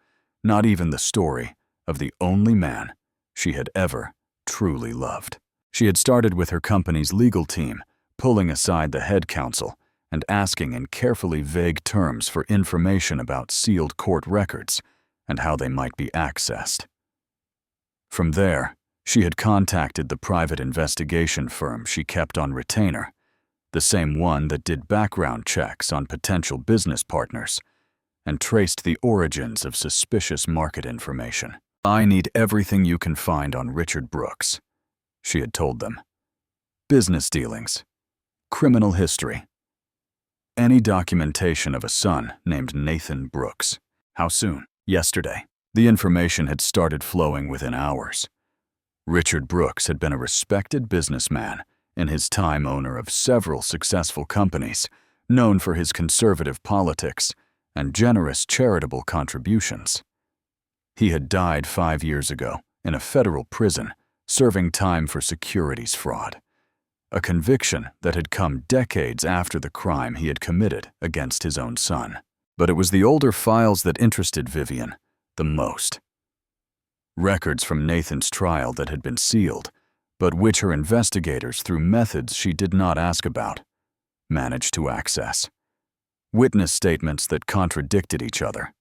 not even the story of the only man she had ever truly loved. She had started with her company's legal team, pulling aside the head counsel and asking in carefully vague terms for information about sealed court records and how they might be accessed. From there, she had contacted the private investigation firm she kept on retainer, the same one that did background checks on potential business partners, and traced the origins of suspicious market information. "I need everything you can find on Richard Brooks," she had told them. "Business dealings, criminal history, any documentation of a son named Nathan Brooks." "How soon?" "Yesterday." The information had started flowing within hours. Richard Brooks had been a respected businessman, in his time owner of several successful companies, known for his conservative politics and generous charitable contributions. He had died 5 years ago in a federal prison, serving time for securities fraud, a conviction that had come decades after the crime he had committed against his own son. But it was the older files that interested Vivian the most. Records from Nathan's trial that had been sealed, but which her investigators, through methods she did not ask about, managed to access. Witness statements that contradicted each other.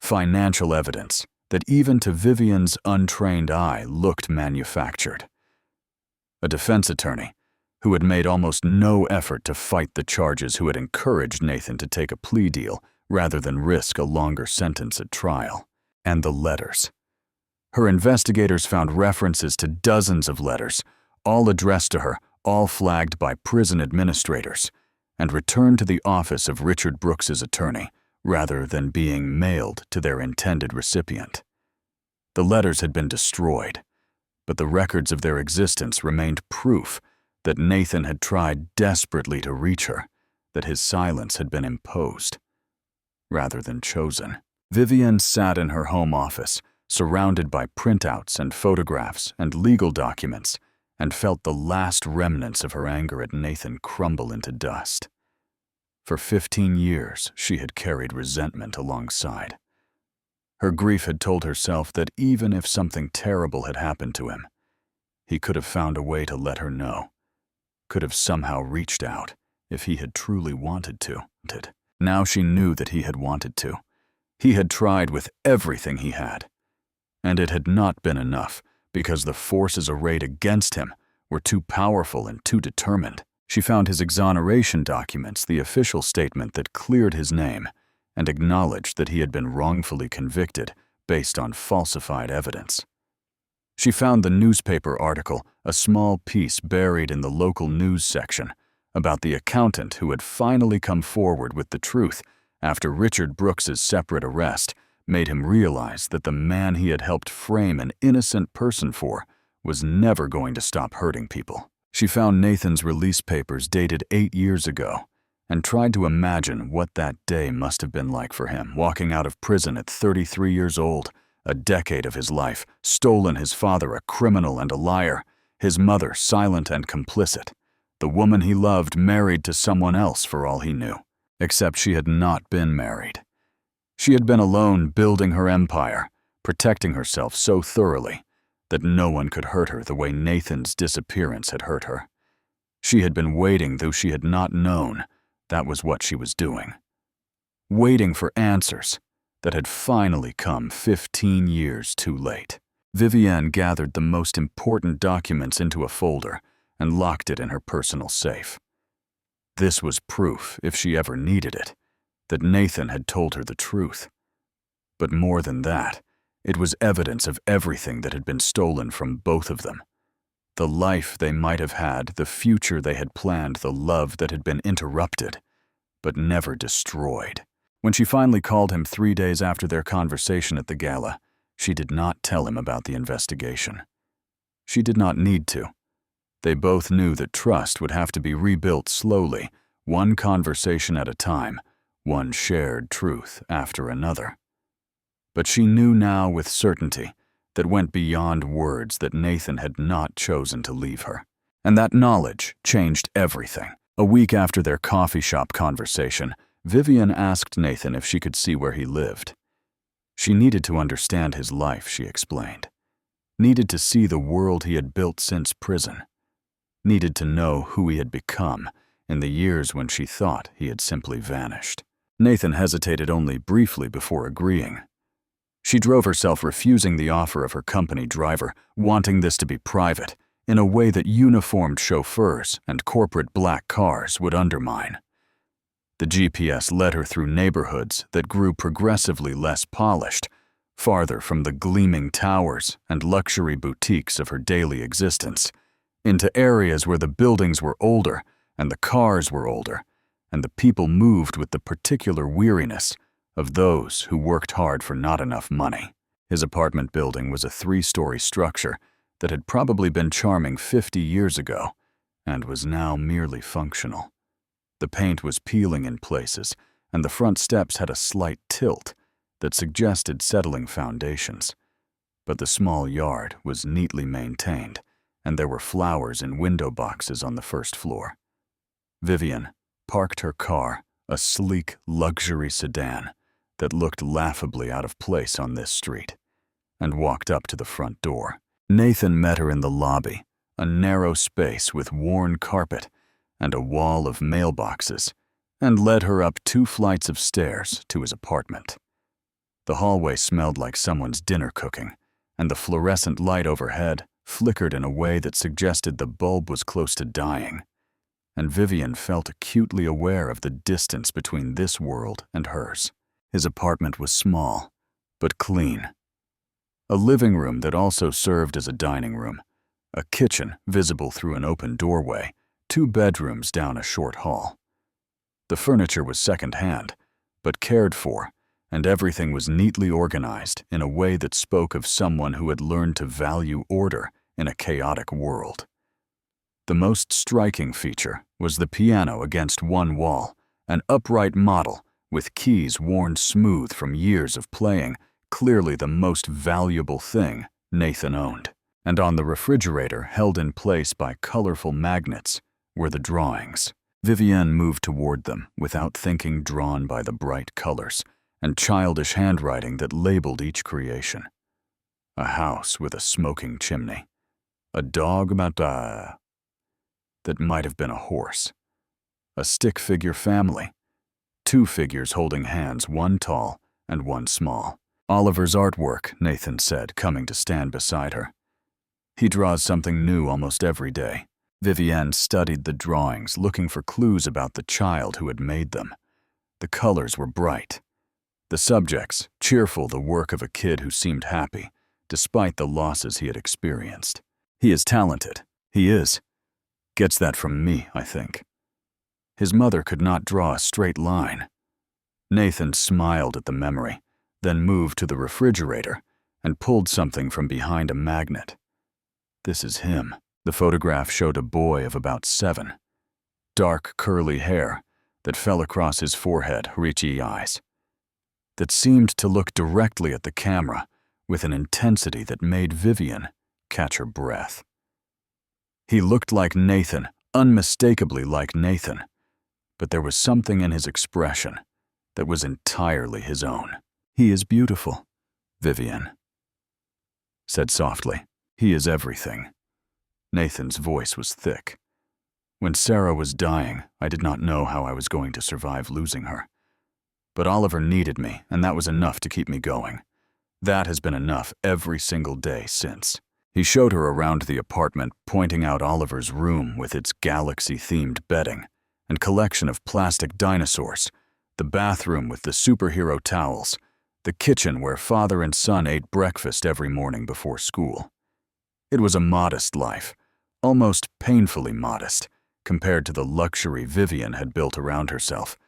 Financial evidence that even to Vivian's untrained eye looked manufactured. A defense attorney who had made almost no effort to fight the charges, who had encouraged Nathan to take a plea deal rather than risk a longer sentence at trial. And the letters. Her investigators found references to dozens of letters, all addressed to her, all flagged by prison administrators, and returned to the office of Richard Brooks's attorney, rather than being mailed to their intended recipient. The letters had been destroyed, but the records of their existence remained proof that Nathan had tried desperately to reach her, that his silence had been imposed, rather than chosen. Vivian sat in her home office, surrounded by printouts and photographs and legal documents, and felt the last remnants of her anger at Nathan crumble into dust. For 15 years, she had carried resentment alongside. Her grief had told herself that even if something terrible had happened to him, he could have found a way to let her know, could have somehow reached out if he had truly wanted to. Now she knew that he had wanted to. He had tried with everything he had. And it had not been enough, because the forces arrayed against him were too powerful and too determined. She found his exoneration documents, the official statement that cleared his name, and acknowledged that he had been wrongfully convicted based on falsified evidence. She found the newspaper article, a small piece buried in the local news section, about the accountant who had finally come forward with the truth after Richard Brooks's separate arrest made him realize that the man he had helped frame an innocent person for was never going to stop hurting people. She found Nathan's release papers dated 8 years ago and tried to imagine what that day must have been like for him, walking out of prison at 33 years old, a decade of his life, stolen his father, a criminal and a liar, his mother silent and complicit, the woman he loved married to someone else for all he knew, except she had not been married. She had been alone building her empire, protecting herself so thoroughly that no one could hurt her the way Nathan's disappearance had hurt her. She had been waiting, though she had not known that was what she was doing. Waiting for answers that had finally come 15 years too late. Vivienne gathered the most important documents into a folder and locked it in her personal safe. This was proof, if she ever needed it, that Nathan had told her the truth. But more than that, it was evidence of everything that had been stolen from both of them. The life they might have had, the future they had planned, the love that had been interrupted, but never destroyed. When she finally called him 3 days after their conversation at the gala, she did not tell him about the investigation. She did not need to. They both knew that trust would have to be rebuilt slowly, one conversation at a time, one shared truth after another. But she knew now with certainty that went beyond words that Nathan had not chosen to leave her. And that knowledge changed everything. A week after their coffee shop conversation, Vivienne asked Nathan if she could see where he lived. She needed to understand his life, she explained. Needed to see the world he had built since prison. Needed to know who he had become in the years when she thought he had simply vanished. Nathan hesitated only briefly before agreeing. She drove herself refusing the offer of her company driver, wanting this to be private, in a way that uniformed chauffeurs and corporate black cars would undermine. The GPS led her through neighborhoods that grew progressively less polished, farther from the gleaming towers and luxury boutiques of her daily existence, into areas where the buildings were older and the cars were older, and the people moved with the particular weariness of those who worked hard for not enough money. His apartment building was a 3-story structure that had probably been charming 50 years ago and was now merely functional. The paint was peeling in places, and the front steps had a slight tilt that suggested settling foundations. But the small yard was neatly maintained, and there were flowers in window boxes on the first floor. Vivienne parked her car, a sleek luxury sedan that looked laughably out of place on this street, and walked up to the front door. Nathan met her in the lobby, a narrow space with worn carpet and a wall of mailboxes, and led her up 2 flights of stairs to his apartment. The hallway smelled like someone's dinner cooking, and the fluorescent light overhead flickered in a way that suggested the bulb was close to dying, and Vivienne felt acutely aware of the distance between this world and hers. His apartment was small, but clean. A living room that also served as a dining room, a kitchen visible through an open doorway, 2 bedrooms down a short hall. The furniture was second-hand, but cared for, and everything was neatly organized in a way that spoke of someone who had learned to value order in a chaotic world. The most striking feature was the piano against one wall, an upright model with keys worn smooth from years of playing, clearly the most valuable thing Nathan owned. And on the refrigerator, held in place by colorful magnets, were the drawings. Vivienne moved toward them without thinking, drawn by the bright colors and childish handwriting that labeled each creation. A house with a smoking chimney. A dog that might have been a horse. A stick-figure family. 2 figures holding hands, one tall and one small. Oliver's artwork, Nathan said, coming to stand beside her. He draws something new almost every day. Vivienne studied the drawings, looking for clues about the child who had made them. The colors were bright. The subjects, cheerful, the work of a kid who seemed happy, despite the losses he had experienced. He is talented. He is. Gets that from me, I think. His mother could not draw a straight line. Nathan smiled at the memory, then moved to the refrigerator and pulled something from behind a magnet. This is him. The photograph showed a boy of about 7. Dark, curly hair that fell across his forehead, richy eyes, that seemed to look directly at the camera with an intensity that made Vivienne catch her breath. He looked like Nathan, unmistakably like Nathan, but there was something in his expression that was entirely his own. "He is beautiful," Vivienne said softly. "He is everything." Nathan's voice was thick. When Sarah was dying, I did not know how I was going to survive losing her. But Oliver needed me, and that was enough to keep me going. That has been enough every single day since. He showed her around the apartment, pointing out Oliver's room with its galaxy-themed bedding and collection of plastic dinosaurs, the bathroom with the superhero towels, the kitchen where father and son ate breakfast every morning before school. It was a modest life, almost painfully modest, compared to the luxury Vivienne had built around herself.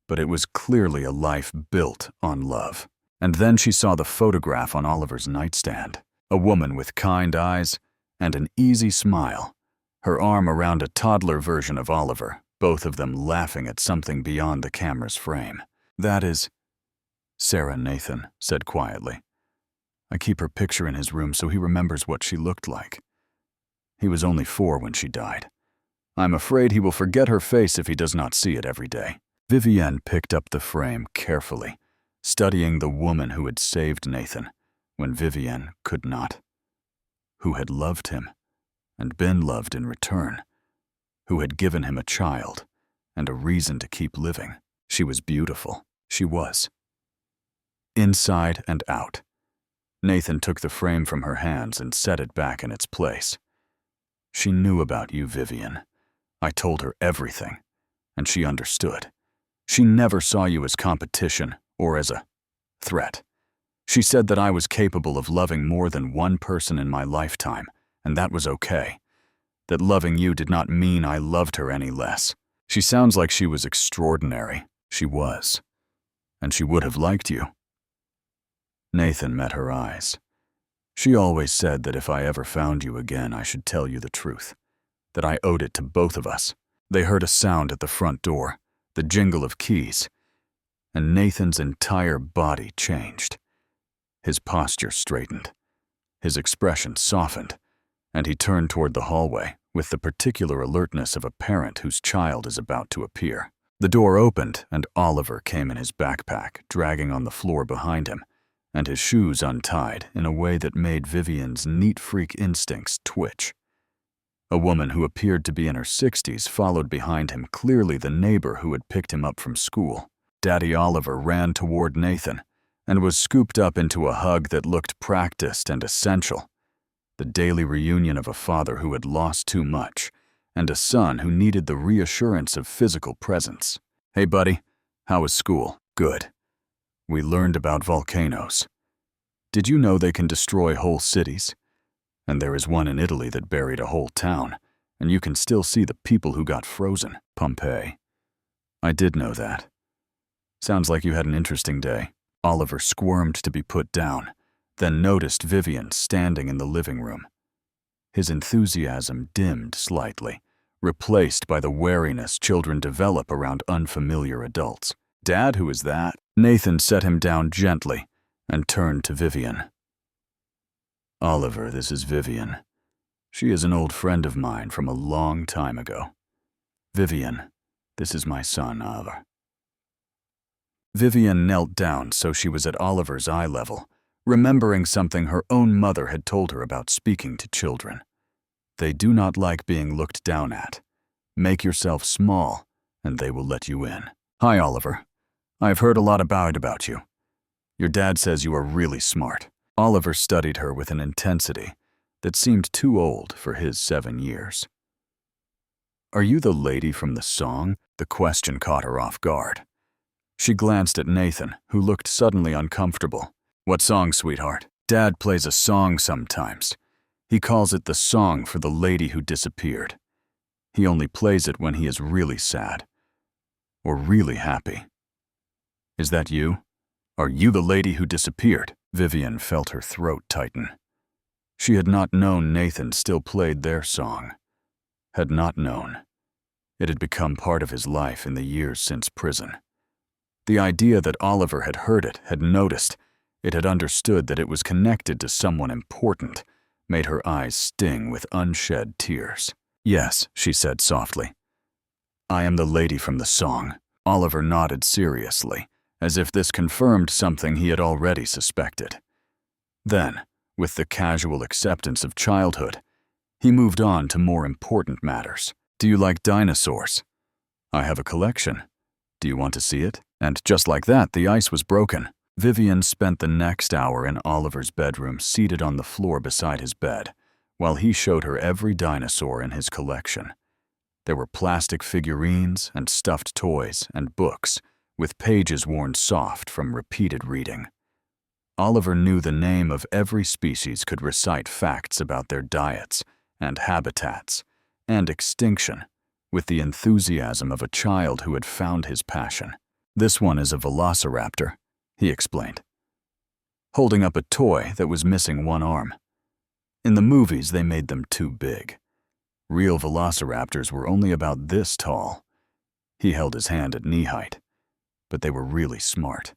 But it was clearly a life built on love. And then she saw the photograph on Oliver's nightstand. A woman with kind eyes and an easy smile, her arm around a toddler version of Oliver, both of them laughing at something beyond the camera's frame. "That is," Sarah Nathan said quietly. "I keep her picture in his room so he remembers what she looked like. He was only 4 when she died. I'm afraid he will forget her face if he does not see it every day." Vivienne picked up the frame carefully, studying the woman who had saved Nathan when Vivienne could not, who had loved him and been loved in return, who had given him a child and a reason to keep living. She was beautiful. She was. Inside and out. Nathan took the frame from her hands and set it back in its place. "She knew about you, Vivienne. I told her everything, and she understood. She never saw you as competition or as a threat. She said that I was capable of loving more than one person in my lifetime, and that was okay. That loving you did not mean I loved her any less. She sounds like she was extraordinary. She was. And she would have liked you." Nathan met her eyes. "She always said that if I ever found you again, I should tell you the truth, that I owed it to both of us." They heard a sound at the front door, the jingle of keys, and Nathan's entire body changed. His posture straightened, his expression softened, and he turned toward the hallway with the particular alertness of a parent whose child is about to appear. The door opened, and Oliver came in his backpack, dragging on the floor behind him, and his shoes untied in a way that made Vivienne's neat freak instincts twitch. A woman who appeared to be in her 60s followed behind him, clearly the neighbor who had picked him up from school. Daddy Oliver ran toward Nathan and was scooped up into a hug that looked practiced and essential. The daily reunion of a father who had lost too much and a son who needed the reassurance of physical presence. "Hey, buddy, how was school?" "Good. We learned about volcanoes. Did you know they can destroy whole cities? And there is one in Italy that buried a whole town, and you can still see the people who got frozen. Pompeii." "I did know that. Sounds like you had an interesting day." Oliver squirmed to be put down, then noticed Vivienne standing in the living room. His enthusiasm dimmed slightly, replaced by the wariness children develop around unfamiliar adults. "Dad, who is that?" Nathan set him down gently and turned to Vivian. "Oliver, this is Vivian. She is an old friend of mine from a long time ago. Vivian, this is my son, Oliver." Vivian knelt down so she was at Oliver's eye level, remembering something her own mother had told her about speaking to children. They do not like being looked down at. Make yourself small, and they will let you in. "Hi, Oliver. I've heard a lot about you. Your dad says you are really smart." Oliver studied her with an intensity that seemed too old for his 7 years. "Are you the lady from the song?" The question caught her off guard. She glanced at Nathan, who looked suddenly uncomfortable. "What song, sweetheart?" "Dad plays a song sometimes. He calls it the song for the lady who disappeared. He only plays it when he is really sad. Or really happy." "Is that you? Are you the lady who disappeared?" Vivian felt her throat tighten. She had not known Nathan still played their song. Had not known. It had become part of his life in the years since prison. The idea that Oliver had heard it, had noticed, it had understood that it was connected to someone important, made her eyes sting with unshed tears. "Yes," she said softly. "I am the lady from the song." Oliver nodded seriously, as if this confirmed something he had already suspected. Then, with the casual acceptance of childhood, he moved on to more important matters. "Do you like dinosaurs? I have a collection. Do you want to see it?" And just like that, the ice was broken. Vivian spent the next hour in Oliver's bedroom, seated on the floor beside his bed, while he showed her every dinosaur in his collection. There were plastic figurines and stuffed toys and books, with pages worn soft from repeated reading. Oliver knew the name of every species, could recite facts about their diets and habitats and extinction with the enthusiasm of a child who had found his passion. "This one is a velociraptor," he explained, holding up a toy that was missing one arm. In the movies, they made them too big. Real velociraptors were only about this tall. He held his hand at knee height. But they were really smart.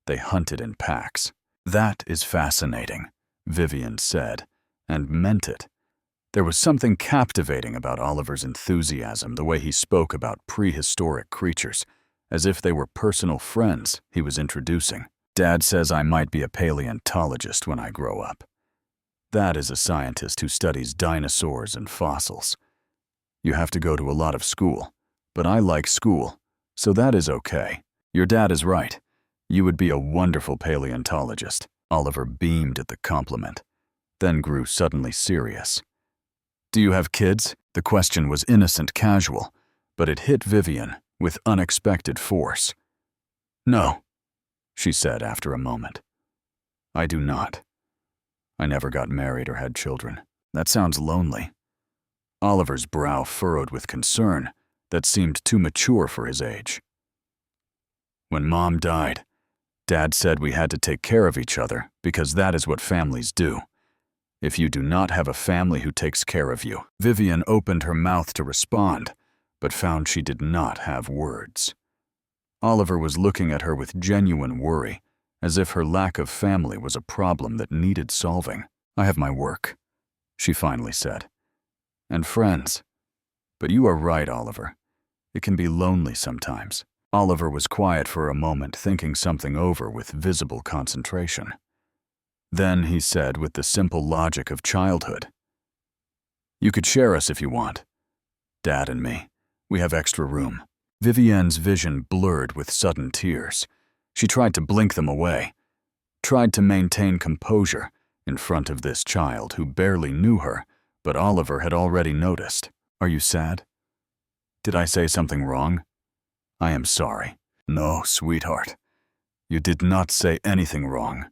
They hunted in packs. "That is fascinating," Vivian said, and meant it. There was something captivating about Oliver's enthusiasm, the way he spoke about prehistoric creatures, as if they were personal friends he was introducing. "Dad says I might be a paleontologist when I grow up. That is a scientist who studies dinosaurs and fossils. You have to go to a lot of school, but I like school, so that is okay. Your dad is right. You would be a wonderful paleontologist." Oliver beamed at the compliment, then grew suddenly serious. "Do you have kids?" The question was innocent, casual, but it hit Vivian with unexpected force. "No," she said after a moment. "I do not. I never got married or had children. That sounds lonely." Oliver's brow furrowed with concern that seemed too mature for his age. "When Mom died, Dad said we had to take care of each other because that is what families do. If you do not have a family who takes care of you." Vivian opened her mouth to respond, but found she did not have words. Oliver was looking at her with genuine worry, as if her lack of family was a problem that needed solving. "I have my work," she finally said, "and friends. But you are right, Oliver. It can be lonely sometimes." Oliver was quiet for a moment, thinking something over with visible concentration. Then he said with the simple logic of childhood, "You could share us if you want. Dad and me. We have extra room." Vivian's vision blurred with sudden tears. She tried to blink them away, tried to maintain composure in front of this child who barely knew her, but Oliver had already noticed. "Are you sad? Did I say something wrong? I am sorry." "No, sweetheart. You did not say anything wrong."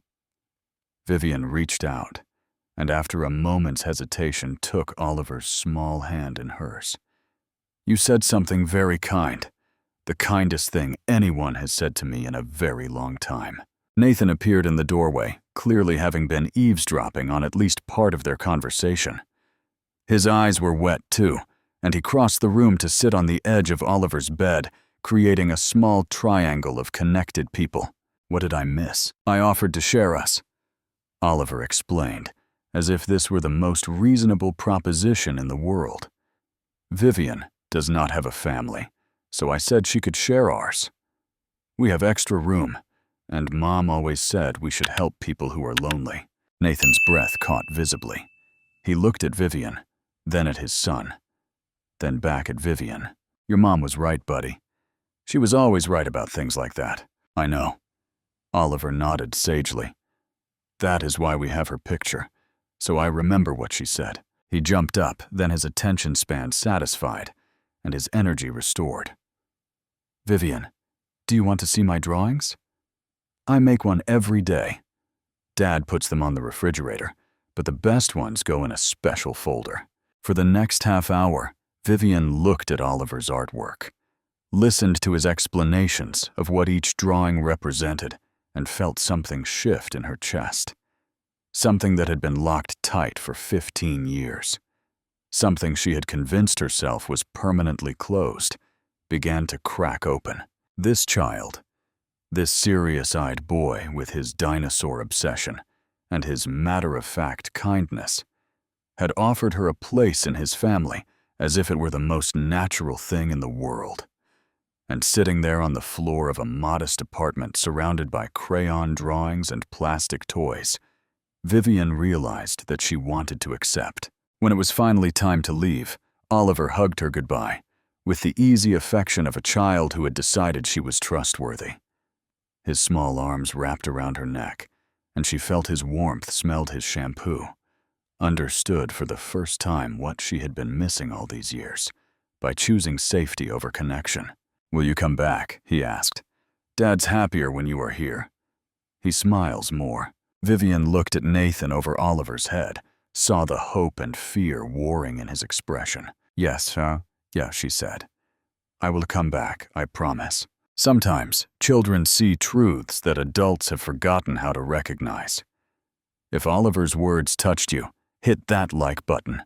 Vivian reached out, and after a moment's hesitation took Oliver's small hand in hers. "You said something very kind, the kindest thing anyone has said to me in a very long time." Nathan appeared in the doorway, clearly having been eavesdropping on at least part of their conversation. His eyes were wet too, and he crossed the room to sit on the edge of Oliver's bed, creating a small triangle of connected people. What did I miss? I offered to share us. Oliver explained, as if this were the most reasonable proposition in the world. Vivian does not have a family, so I said she could share ours. We have extra room, and Mom always said we should help people who are lonely. Nathan's breath caught visibly. He looked at Vivian, then at his son, then back at Vivian. Your mom was right, buddy. She was always right about things like that. I know. Oliver nodded sagely. That is why we have her picture, so I remember what she said. He jumped up, then his attention span satisfied, and his energy restored. Vivian, do you want to see my drawings? I make one every day. Dad puts them on the refrigerator, but the best ones go in a special folder. For the next half hour, Vivian looked at Oliver's artwork, listened to his explanations of what each drawing represented, and felt something shift in her chest. Something that had been locked tight for 15 years. Something she had convinced herself was permanently closed, began to crack open. This child, this serious-eyed boy with his dinosaur obsession and his matter-of-fact kindness, had offered her a place in his family as if it were the most natural thing in the world. And sitting there on the floor of a modest apartment surrounded by crayon drawings and plastic toys, Vivian realized that she wanted to accept. When it was finally time to leave, Oliver hugged her goodbye, with the easy affection of a child who had decided she was trustworthy. His small arms wrapped around her neck, and she felt his warmth, smelled his shampoo, understood for the first time what she had been missing all these years, by choosing safety over connection. Will you come back? He asked. Dad's happier when you are here. He smiles more. Vivian looked at Nathan over Oliver's head, saw the hope and fear warring in his expression. Yes, she said. I will come back, I promise. Sometimes, children see truths that adults have forgotten how to recognize. If Oliver's words touched you, hit that like button.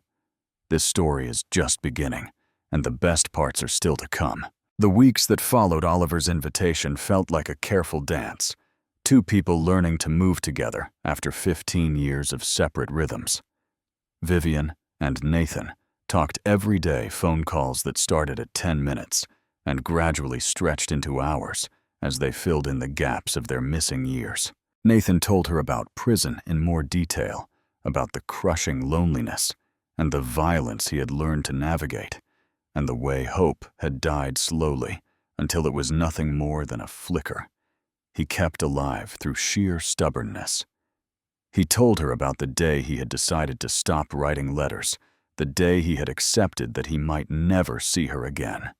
This story is just beginning, and the best parts are still to come. The weeks that followed Oliver's invitation felt like a careful dance, two people learning to move together after 15 years of separate rhythms. Vivian and Nathan talked every day, phone calls that started at 10 minutes and gradually stretched into hours as they filled in the gaps of their missing years. Nathan told her about prison in more detail, about the crushing loneliness and the violence he had learned to navigate, and the way hope had died slowly until it was nothing more than a flicker he kept alive through sheer stubbornness. He told her about the day he had decided to stop writing letters, the day he had accepted that he might never see her again.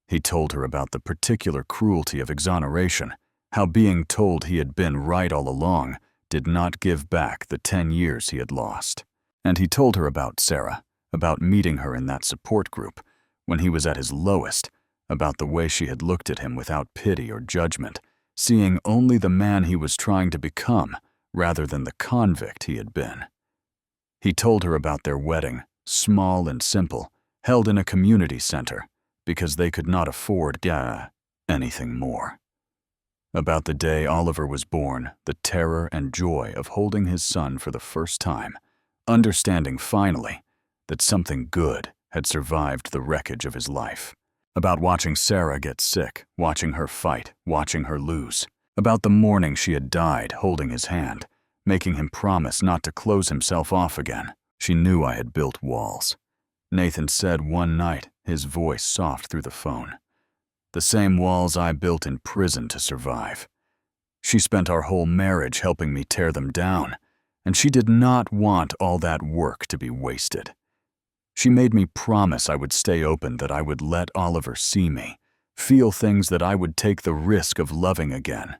He told her about the particular cruelty of exoneration, how being told he had been right all along did not give back the 10 years he had lost. And he told her about Sarah, about meeting her in that support group when he was at his lowest, about the way she had looked at him without pity or judgment, seeing only the man he was trying to become rather than the convict he had been. He told her about their wedding, small and simple, held in a community center, because they could not afford anything more. About the day Oliver was born, the terror and joy of holding his son for the first time, understanding finally that something good had survived the wreckage of his life. About watching Sarah get sick, watching her fight, watching her lose. About the morning she had died holding his hand, making him promise not to close himself off again. She knew I had built walls. Nathan said one night, his voice soft through the phone. The same walls I built in prison to survive. She spent our whole marriage helping me tear them down, and she did not want all that work to be wasted. She made me promise I would stay open, that I would let Oliver see me, feel things, that I would take the risk of loving again,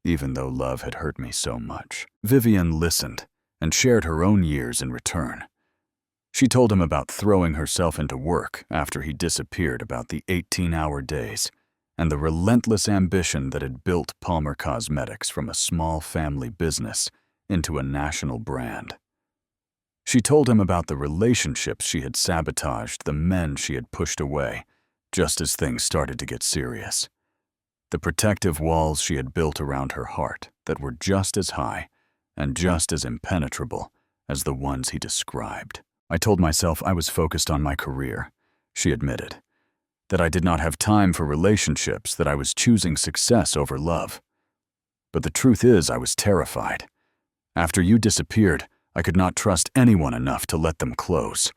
even though love had hurt me so much. Vivian listened and shared her own years in return. She told him about throwing herself into work after he disappeared, about the 18-hour days, and the relentless ambition that had built Palmer Cosmetics from a small family business into a national brand. She told him about the relationships she had sabotaged, the men she had pushed away, just as things started to get serious. the protective walls she had built around her heart that were just as high and just as impenetrable as the ones he described. I told myself I was focused on my career, she admitted, that I did not have time for relationships, that I was choosing success over love. But the truth is, I was terrified. After you disappeared, I could not trust anyone enough to let them close.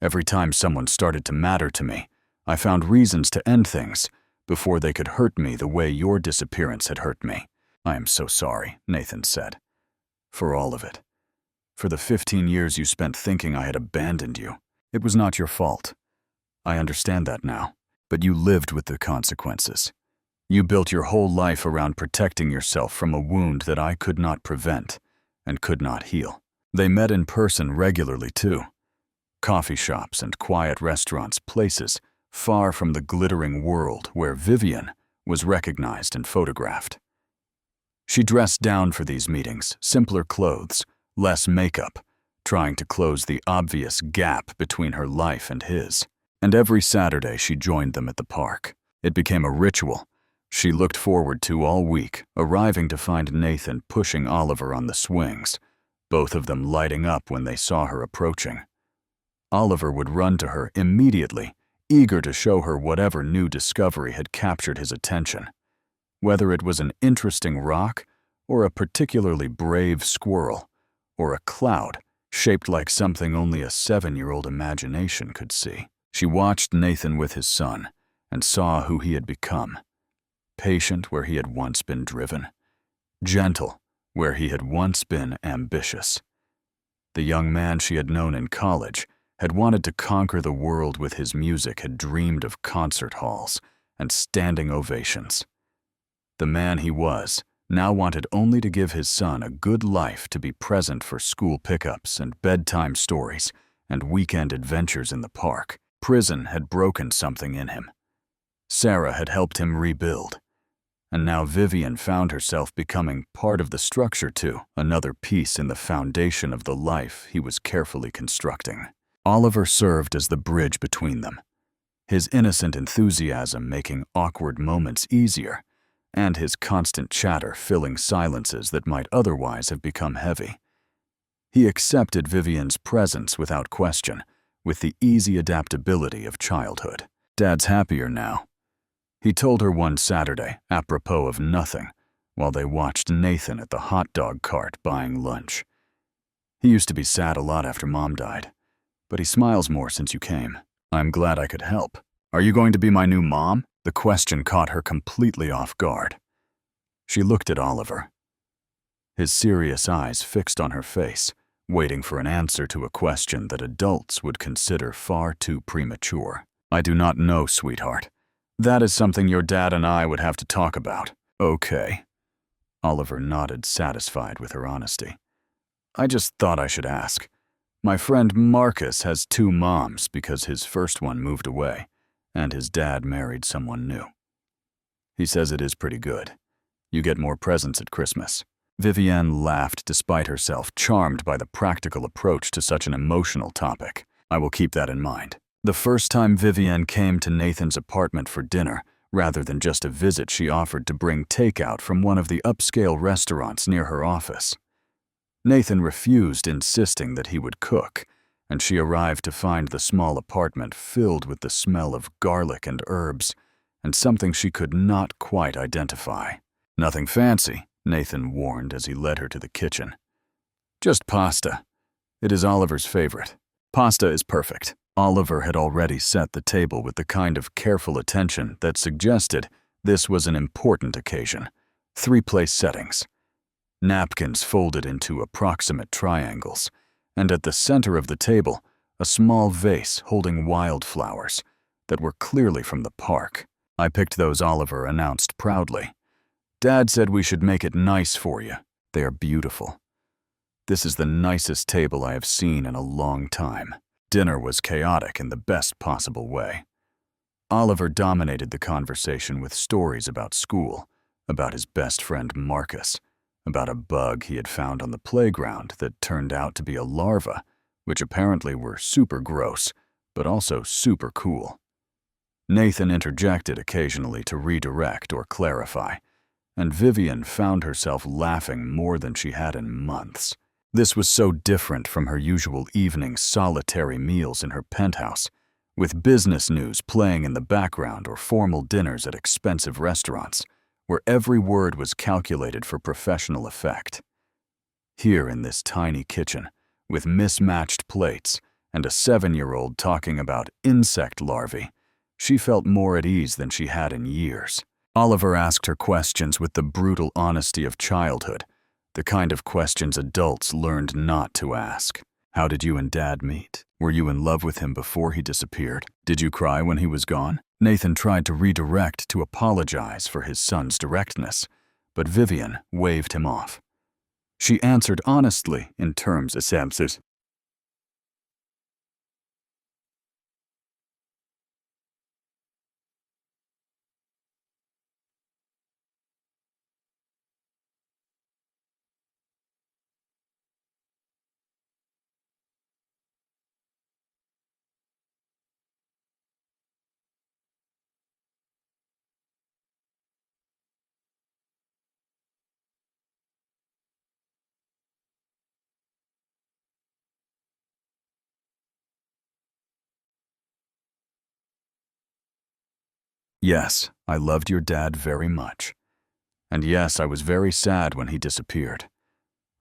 Every time someone started to matter to me, I found reasons to end things before they could hurt me the way your disappearance had hurt me. I am so sorry, Nathan said. For all of it. For the 15 years you spent thinking I had abandoned you. It was not your fault. I understand that now. But you lived with the consequences. You built your whole life around protecting yourself from a wound that I could not prevent and could not heal. They met in person regularly, too. Coffee shops and quiet restaurants, places far from the glittering world where Vivian was recognized and photographed. She dressed down for these meetings, simpler clothes, less makeup, trying to close the obvious gap between her life and his. And every Saturday she joined them at the park. It became a ritual she looked forward to all week, arriving to find Nathan pushing Oliver on the swings, both of them lighting up when they saw her approaching. Oliver would run to her immediately, eager to show her whatever new discovery had captured his attention. Whether it was an interesting rock, or a particularly brave squirrel, or a cloud shaped like something only a 7-year-old imagination could see. She watched Nathan with his son and saw who he had become. Patient where he had once been driven. Gentle where he had once been ambitious. The young man she had known in college had wanted to conquer the world with his music, had dreamed of concert halls and standing ovations. The man he was now wanted only to give his son a good life, to be present for school pickups and bedtime stories and weekend adventures in the park. Prison had broken something in him. Sarah had helped him rebuild. And now Vivian found herself becoming part of the structure too, another piece in the foundation of the life he was carefully constructing. Oliver served as the bridge between them, his innocent enthusiasm making awkward moments easier, and his constant chatter filling silences that might otherwise have become heavy. He accepted Vivian's presence without question, with the easy adaptability of childhood. Dad's happier now, he told her one Saturday, apropos of nothing, while they watched Nathan at the hot dog cart buying lunch. He used to be sad a lot after Mom died, but he smiles more since you came. I'm glad I could help. Are you going to be my new mom? The question caught her completely off guard. She looked at Oliver, his serious eyes fixed on her face, waiting for an answer to a question that adults would consider far too premature. I do not know, sweetheart. That is something your dad and I would have to talk about. Okay. Oliver nodded, satisfied with her honesty. I just thought I should ask. My friend Marcus has 2 moms because his first one moved away, and his dad married someone new. He says it is pretty good. You get more presents at Christmas. Vivian laughed despite herself, charmed by the practical approach to such an emotional topic. I will keep that in mind. The first time Vivian came to Nathan's apartment for dinner, rather than just a visit, she offered to bring takeout from one of the upscale restaurants near her office. Nathan refused, insisting that he would cook, and she arrived to find the small apartment filled with the smell of garlic and herbs, and something she could not quite identify. Nothing fancy, Nathan warned as he led her to the kitchen. Just pasta. It is Oliver's favorite. Pasta is perfect. Oliver had already set the table with the kind of careful attention that suggested this was an important occasion. 3 place settings. Napkins folded into approximate triangles, and at the center of the table, a small vase holding wildflowers that were clearly from the park. I picked those, Oliver announced proudly. Dad said we should make it nice for you. They are beautiful. This is the nicest table I have seen in a long time. Dinner was chaotic in the best possible way. Oliver dominated the conversation with stories about school, about his best friend Marcus, about a bug he had found on the playground that turned out to be a larva, which apparently were super gross, but also super cool. Nathan interjected occasionally to redirect or clarify, and Vivian found herself laughing more than she had in months. This was so different from her usual evening solitary meals in her penthouse, with business news playing in the background or formal dinners at expensive restaurants, where every word was calculated for professional effect. Here in this tiny kitchen, with mismatched plates and a 7-year-old talking about insect larvae, she felt more at ease than she had in years. Oliver asked her questions with the brutal honesty of childhood, the kind of questions adults learned not to ask. How did you and Dad meet? Were you in love with him before he disappeared? Did you cry when he was gone? Nathan tried to redirect to apologize for his son's directness, but Vivian waved him off. She answered honestly in terms of senses. Yes, I loved your dad very much. And yes, I was very sad when he disappeared.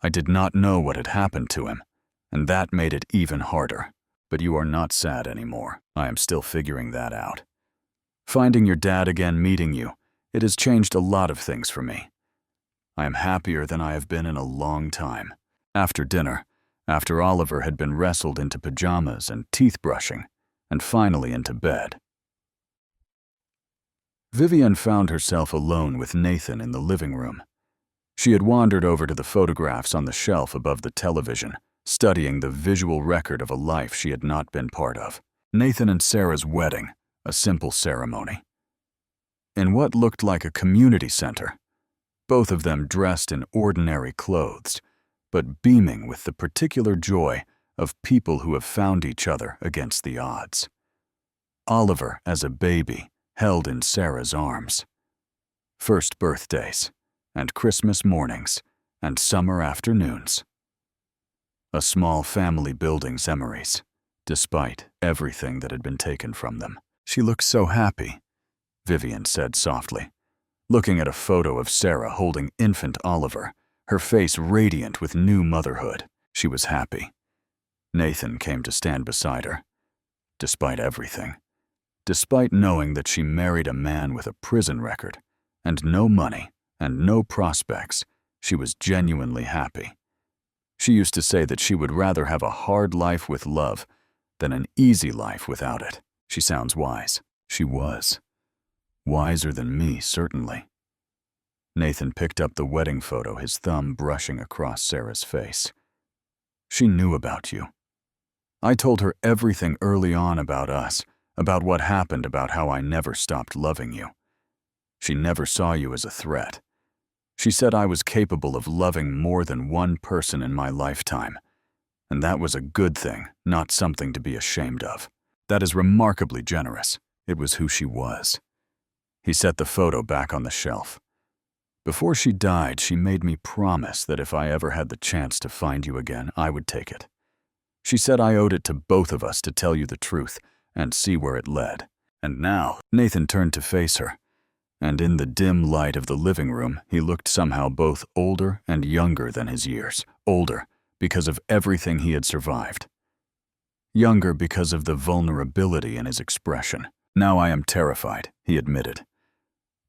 I did not know what had happened to him, and that made it even harder. But you are not sad anymore. I am still figuring that out. Finding your dad again, meeting you, it has changed a lot of things for me. I am happier than I have been in a long time. After dinner, after Oliver had been wrestled into pajamas and teeth brushing, and finally into bed, Vivian found herself alone with Nathan in the living room. She had wandered over to the photographs on the shelf above the television, studying the visual record of a life she had not been part of. Nathan and Sarah's wedding, a simple ceremony. In what looked like a community center, both of them dressed in ordinary clothes, but beaming with the particular joy of people who have found each other against the odds. Oliver, as a baby, held in Sarah's arms. First birthdays, and Christmas mornings, and summer afternoons. A small family building's memories, despite everything that had been taken from them. She looked so happy, Vivian said softly, looking at a photo of Sarah holding infant Oliver, her face radiant with new motherhood. She was happy. Nathan came to stand beside her. Despite everything, despite knowing that she married a man with a prison record, and no money, and no prospects, she was genuinely happy. She used to say that she would rather have a hard life with love than an easy life without it. She sounds wise. She was. Wiser than me, certainly. Nathan picked up the wedding photo, his thumb brushing across Sarah's face. She knew about you. I told her everything early on about us, about what happened, about how I never stopped loving you. She never saw you as a threat. She said I was capable of loving more than one person in my lifetime, and that was a good thing, not something to be ashamed of. That is remarkably generous. It was who she was. He set the photo back on the shelf. Before she died, she made me promise that if I ever had the chance to find you again, I would take it. She said I owed it to both of us to tell you the truth and see where it led. And now, Nathan turned to face her, and in the dim light of the living room, he looked somehow both older and younger than his years. Older because of everything he had survived. Younger because of the vulnerability in his expression. Now I am terrified, he admitted.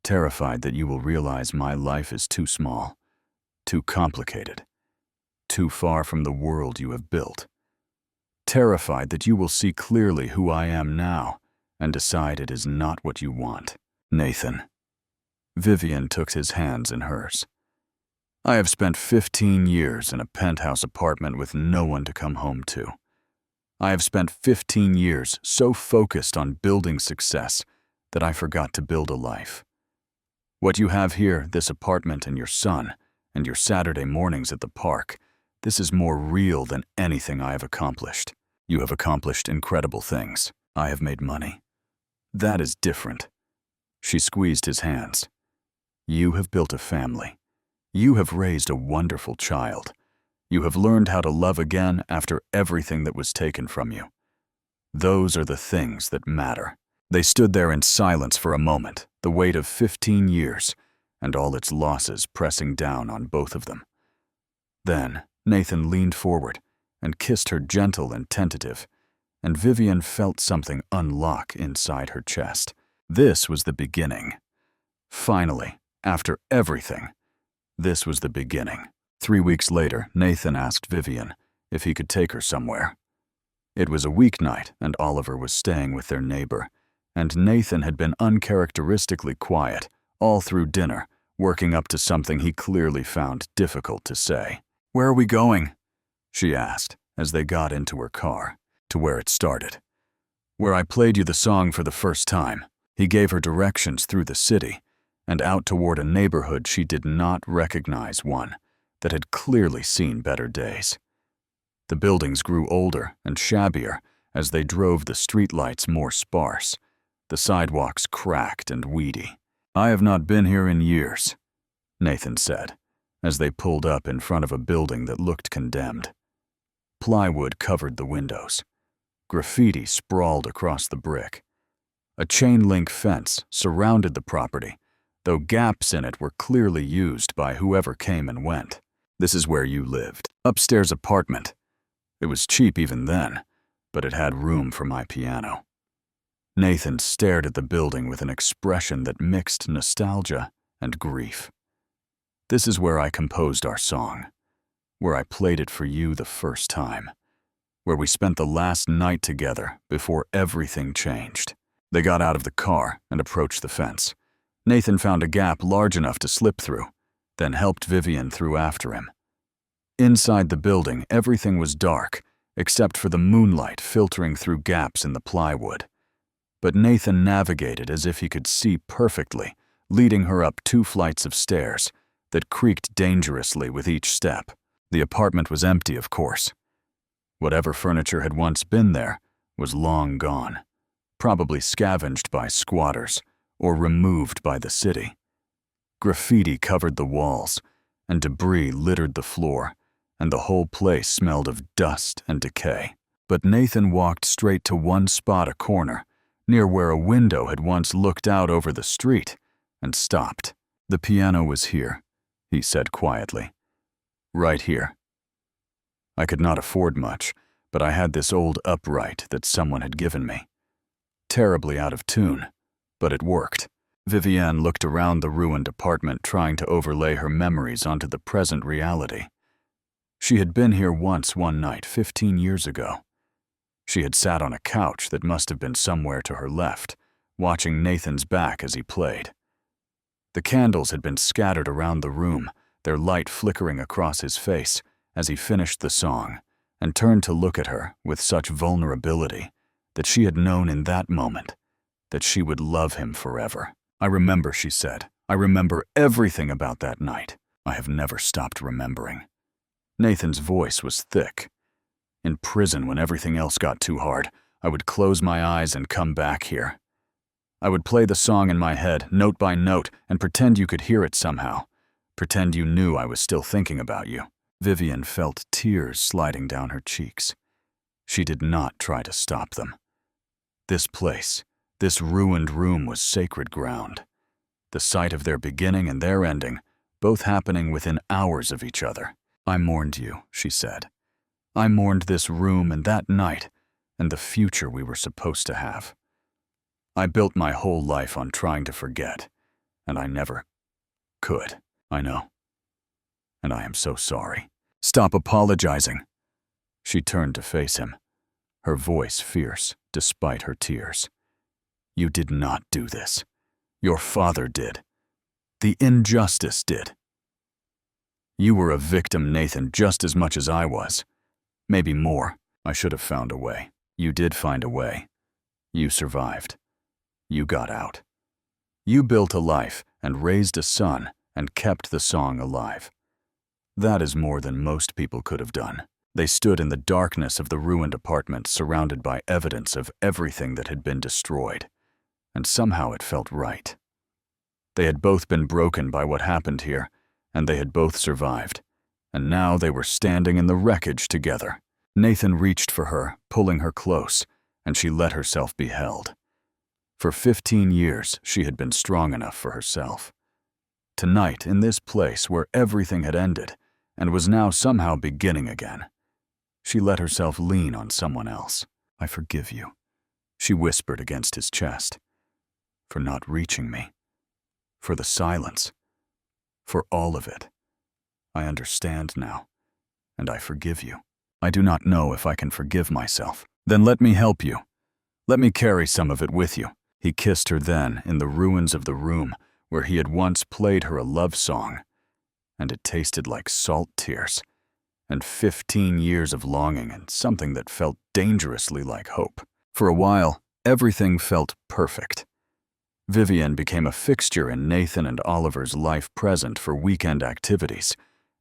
Terrified that you will realize my life is too small, too complicated, too far from the world you have built. Terrified that you will see clearly who I am now and decide it is not what you want. Nathan. Vivian took his hands in hers. I have spent 15 years in a penthouse apartment with no one to come home to. I have spent 15 years so focused on building success that I forgot to build a life. What you have here, this apartment and your son, and your Saturday mornings at the park, this is more real than anything I have accomplished. You have accomplished incredible things. I have made money. That is different. She squeezed his hands. You have built a family. You have raised a wonderful child. You have learned how to love again after everything that was taken from you. Those are the things that matter. They stood there in silence for a moment, the weight of 15 years, and all its losses pressing down on both of them. Then Nathan leaned forward and kissed her gentle and tentative, and Vivian felt something unlock inside her chest. This was the beginning. Finally, after everything, this was the beginning. 3 weeks later, Nathan asked Vivian if he could take her somewhere. It was a weeknight, and Oliver was staying with their neighbor, and Nathan had been uncharacteristically quiet all through dinner, working up to something he clearly found difficult to say. "Where are we going?" she asked as they got into her car. "To where it started. Where I played you the song for the first time." He gave her directions through the city and out toward a neighborhood she did not recognize, one that had clearly seen better days. The buildings grew older and shabbier as they drove, the streetlights more sparse, the sidewalks cracked and weedy. "I have not been here in years," Nathan said, as they pulled up in front of a building that looked condemned. Plywood covered the windows. Graffiti sprawled across the brick. A chain-link fence surrounded the property, though gaps in it were clearly used by whoever came and went. "This is where you lived." Upstairs apartment. It was cheap even then, but it had room for my piano. Nathan stared at the building with an expression that mixed nostalgia and grief. "This is where I composed our song, where I played it for you the first time, where we spent the last night together before everything changed." They got out of the car and approached the fence. Nathan found a gap large enough to slip through, then helped Vivian through after him. Inside the building, everything was dark, except for the moonlight filtering through gaps in the plywood. But Nathan navigated as if he could see perfectly, leading her up 2 flights of stairs that creaked dangerously with each step. The apartment was empty, of course. Whatever furniture had once been there was long gone, probably scavenged by squatters or removed by the city. Graffiti covered the walls, and debris littered the floor, and the whole place smelled of dust and decay. But Nathan walked straight to one spot, a corner, near where a window had once looked out over the street, and stopped. "The piano was here," he said quietly. "Right here. I could not afford much, but I had this old upright that someone had given me. Terribly out of tune, but it worked." Vivian looked around the ruined apartment, trying to overlay her memories onto the present reality. She had been here once one night 15 years ago. She had sat on a couch that must have been somewhere to her left, watching Nathan's back as he played. The candles had been scattered around the room, their light flickering across his face as he finished the song and turned to look at her with such vulnerability that she had known in that moment that she would love him forever. "I remember," she said. "I remember everything about that night. I have never stopped remembering." Nathan's voice was thick. "In prison, when everything else got too hard, I would close my eyes and come back here. I would play the song in my head, note by note, and pretend you could hear it somehow. Pretend you knew I was still thinking about you." Vivian felt tears sliding down her cheeks. She did not try to stop them. This place, this ruined room, was sacred ground. The sight of their beginning and their ending, both happening within hours of each other. "I mourned you," she said. "I mourned this room and that night and the future we were supposed to have. I built my whole life on trying to forget, and I never could. I know. And I am so sorry." "Stop apologizing." She turned to face him, her voice fierce despite her tears. "You did not do this. Your father did. The injustice did. You were a victim, Nathan, just as much as I was. Maybe more. I should have found a way. You did find a way. You survived. You got out. You built a life and raised a son and kept the song alive. That is more than most people could have done." They stood in the darkness of the ruined apartment, surrounded by evidence of everything that had been destroyed. and somehow it felt right. They had both been broken by what happened here, and they had both survived, and now they were standing in the wreckage together. Nathan reached for her, pulling her close, and she let herself be held. For 15 years, she had been strong enough for herself. Tonight, in this place where everything had ended and was now somehow beginning again, she let herself lean on someone else. "I forgive you," she whispered against his chest, "for not reaching me, for the silence, for all of it. I understand now, and I forgive you. I do not know if I can forgive myself. Then let me help you. Let me carry some of it with you." He kissed her then in the ruins of the room where he had once played her a love song, and it tasted like salt tears, and 15 years of longing and something that felt dangerously like hope. For a while, everything felt perfect. Vivian became a fixture in Nathan and Oliver's life present for weekend activities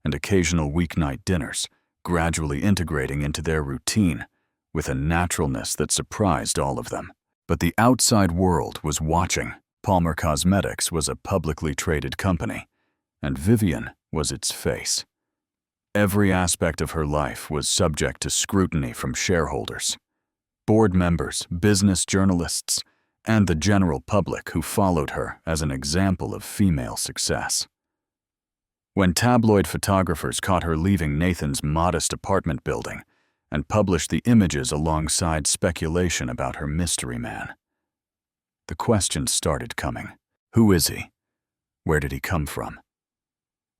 and occasional weeknight dinners, gradually integrating into their routine with a naturalness that surprised all of them. But the outside world was watching. Palmer Cosmetics was a publicly traded company, and Vivian was its face. Every aspect of her life was subject to scrutiny from shareholders, board members, business journalists, and the general public who followed her as an example of female success. When tabloid photographers caught her leaving Nathan's modest apartment building and published the images alongside speculation about her mystery man, the questions started coming. Who is he? Where did he come from?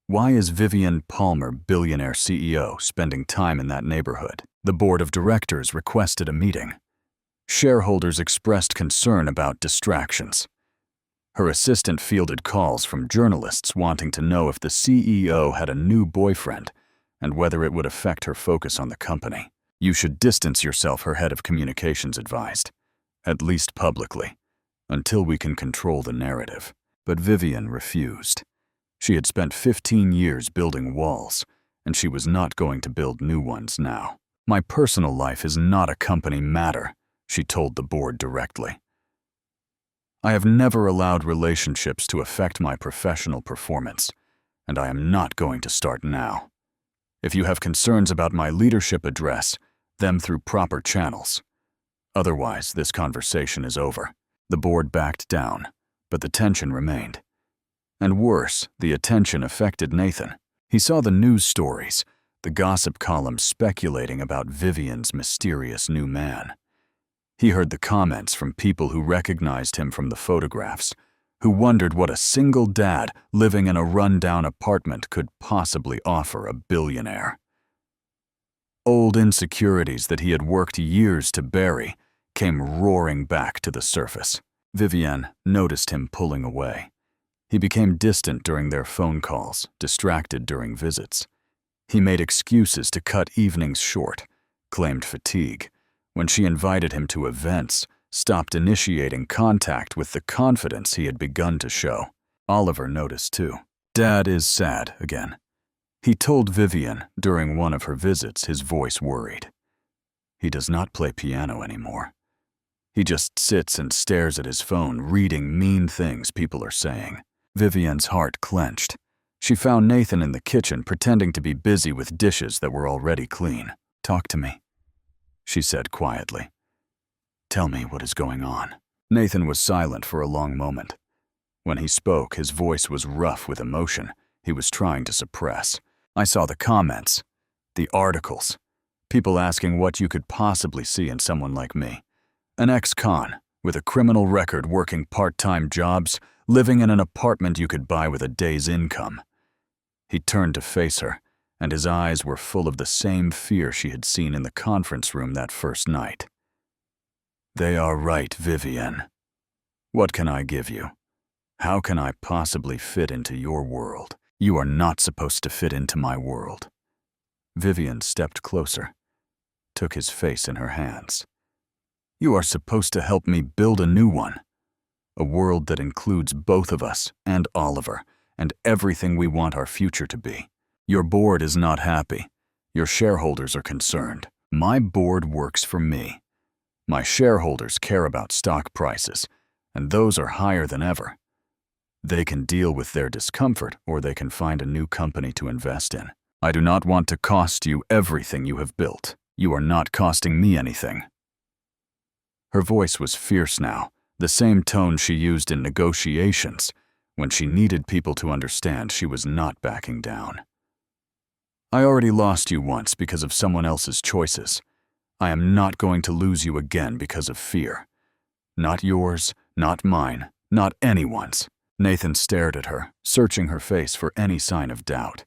Why is Vivian Palmer, billionaire CEO, spending time in that neighborhood? The board of directors requested a meeting. Shareholders expressed concern about distractions. Her assistant fielded calls from journalists wanting to know if the CEO had a new boyfriend and whether it would affect her focus on the company. "You should distance yourself," her head of communications advised, "at least publicly, until we can control the narrative." But Vivian refused. She had spent 15 years building walls, and she was not going to build new ones now. "My personal life is not a company matter," she told the board directly. "I have never allowed relationships to affect my professional performance, and I am not going to start now. If you have concerns about my leadership, address them through proper channels. Otherwise, this conversation is over." The board backed down, but the tension remained. And worse, the attention affected Nathan. He saw the news stories, the gossip columns speculating about Vivian's mysterious new man. He heard the comments from people who recognized him from the photographs, who wondered what a single dad living in a run-down apartment could possibly offer a billionaire. Old insecurities that he had worked years to bury came roaring back to the surface. Vivian noticed him pulling away. He became distant during their phone calls, distracted during visits. He made excuses to cut evenings short, claimed fatigue. When she invited him to events, stopped initiating contact with the confidence he had begun to show. Oliver noticed too. "Dad is sad again," he told Vivian during one of her visits, his voice worried. "He does not play piano anymore. He just sits and stares at his phone, reading mean things people are saying." Vivian's heart clenched. She found Nathan in the kitchen pretending to be busy with dishes that were already clean. "Talk to me," she said quietly. "Tell me what is going on." Nathan was silent for a long moment. When he spoke, his voice was rough with emotion he was trying to suppress. "I saw the comments, the articles, people asking what you could possibly see in someone like me. An ex-con with a criminal record working part-time jobs, living in an apartment you could buy with a day's income." He turned to face her, and his eyes were full of the same fear she had seen in the conference room that first night. "They are right, Vivian. What can I give you? How can I possibly fit into your world? You are not supposed to fit into my world." Vivian stepped closer, took his face in her hands. "You are supposed to help me build a new one. A world that includes both of us and Oliver and everything we want our future to be. Your board is not happy. Your shareholders are concerned. My board works for me. My shareholders care about stock prices, and those are higher than ever. They can deal with their discomfort, or they can find a new company to invest in. I do not want to cost you everything you have built. You are not costing me anything." Her voice was fierce now, the same tone she used in negotiations, when she needed people to understand she was not backing down. "I already lost you once because of someone else's choices. I am not going to lose you again because of fear. Not yours, not mine, not anyone's." Nathan stared at her, searching her face for any sign of doubt.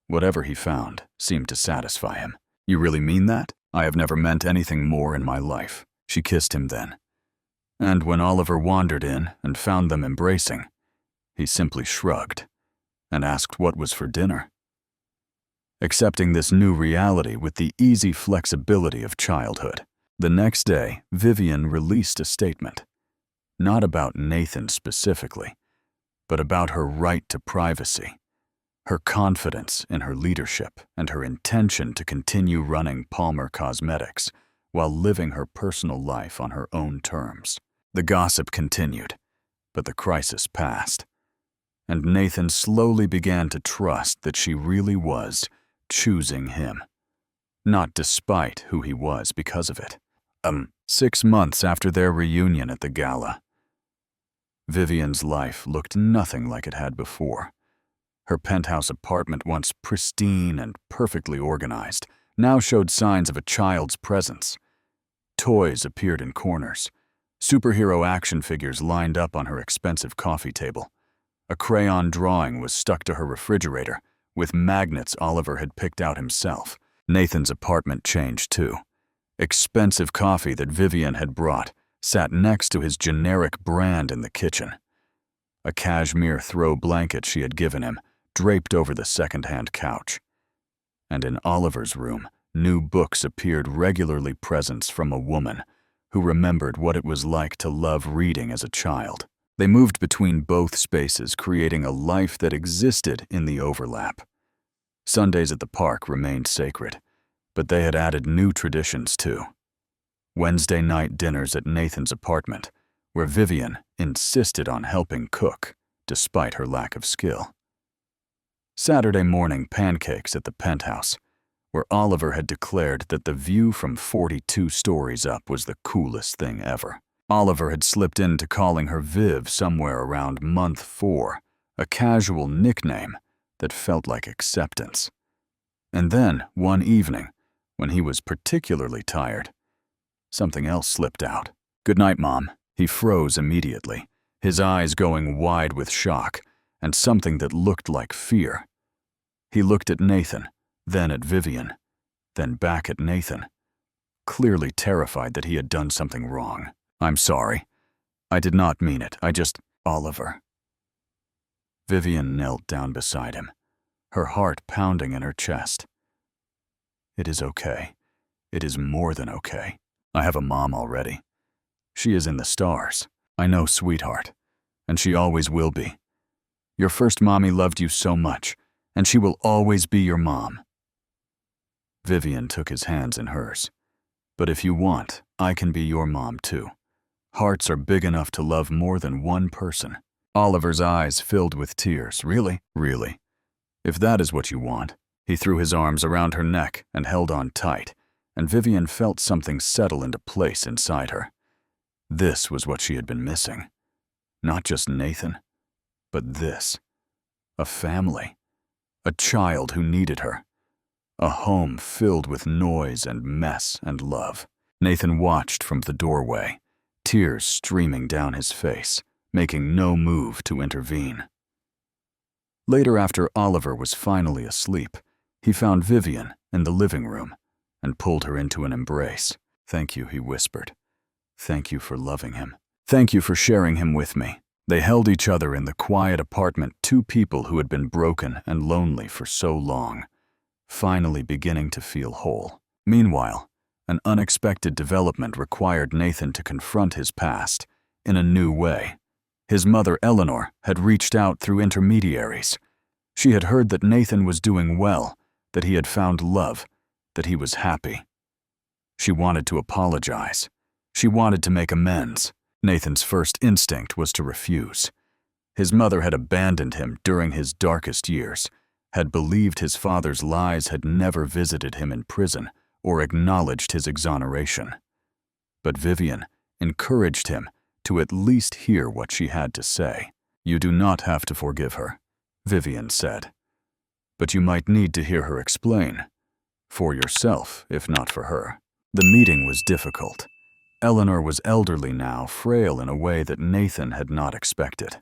Whatever he found seemed to satisfy him. "You really mean that? I have never meant anything more in my life." She kissed him then. And when Oliver wandered in and found them embracing, he simply shrugged and asked what was for dinner. Accepting this new reality with the easy flexibility of childhood. The next day, Vivian released a statement. Not about Nathan specifically, but about her right to privacy, her confidence in her leadership, and her intention to continue running Palmer Cosmetics while living her personal life on her own terms. The gossip continued, but the crisis passed, and Nathan slowly began to trust that she really was choosing him, not despite who he was because of it. 6 months after their reunion at the gala, Vivian's life looked nothing like it had before. Her penthouse apartment, once pristine and perfectly organized, now showed signs of a child's presence. Toys appeared in corners. Superhero action figures lined up on her expensive coffee table. A crayon drawing was stuck to her refrigerator, with magnets Oliver had picked out himself. Nathan's apartment changed too. Expensive coffee that Vivian had brought sat next to his generic brand in the kitchen. A cashmere throw blanket she had given him draped over the second-hand couch. And in Oliver's room, new books appeared regularly, presents from a woman who remembered what it was like to love reading as a child. They moved between both spaces, creating a life that existed in the overlap. Sundays at the park remained sacred, but they had added new traditions too. Wednesday night dinners at Nathan's apartment, where Vivian insisted on helping cook, despite her lack of skill. Saturday morning pancakes at the penthouse, where Oliver had declared that the view from 42 stories up was the coolest thing ever. Oliver had slipped into calling her Viv somewhere around month 4, a casual nickname that felt like acceptance. And then, one evening, when he was particularly tired, something else slipped out. "Good night, Mom." He froze immediately, his eyes going wide with shock and something that looked like fear. He looked at Nathan, then at Vivian, then back at Nathan, clearly terrified that he had done something wrong. "I'm sorry. I did not mean it. Oliver." Vivian knelt down beside him, her heart pounding in her chest. "It is okay. It is more than okay. I have a mom already. She is in the stars. I know, sweetheart, and she always will be. Your first mommy loved you so much, and she will always be your mom." Vivian took his hands in hers. "But if you want, I can be your mom too. Hearts are big enough to love more than one person." Oliver's eyes filled with tears. "Really? Really? If that is what you want." He threw his arms around her neck and held on tight, and Vivian felt something settle into place inside her. This was what she had been missing. Not just Nathan, but this. A family. A child who needed her. A home filled with noise and mess and love. Nathan watched from the doorway, tears streaming down his face, making no move to intervene. Later, after Oliver was finally asleep, he found Vivian in the living room and pulled her into an embrace. "Thank you," he whispered. "Thank you for loving him. Thank you for sharing him with me." They held each other in the quiet apartment, two people who had been broken and lonely for so long, finally beginning to feel whole. Meanwhile, an unexpected development required Nathan to confront his past in a new way. His mother, Eleanor, had reached out through intermediaries. She had heard that Nathan was doing well, that he had found love, that he was happy. She wanted to apologize. She wanted to make amends. Nathan's first instinct was to refuse. His mother had abandoned him during his darkest years, had believed his father's lies, had never visited him in prison or acknowledged his exoneration. But Vivian encouraged him to at least hear what she had to say. "You do not have to forgive her," Vivian said. "But you might need to hear her explain. For yourself, if not for her." The meeting was difficult. Eleanor was elderly now, frail in a way that Nathan had not expected.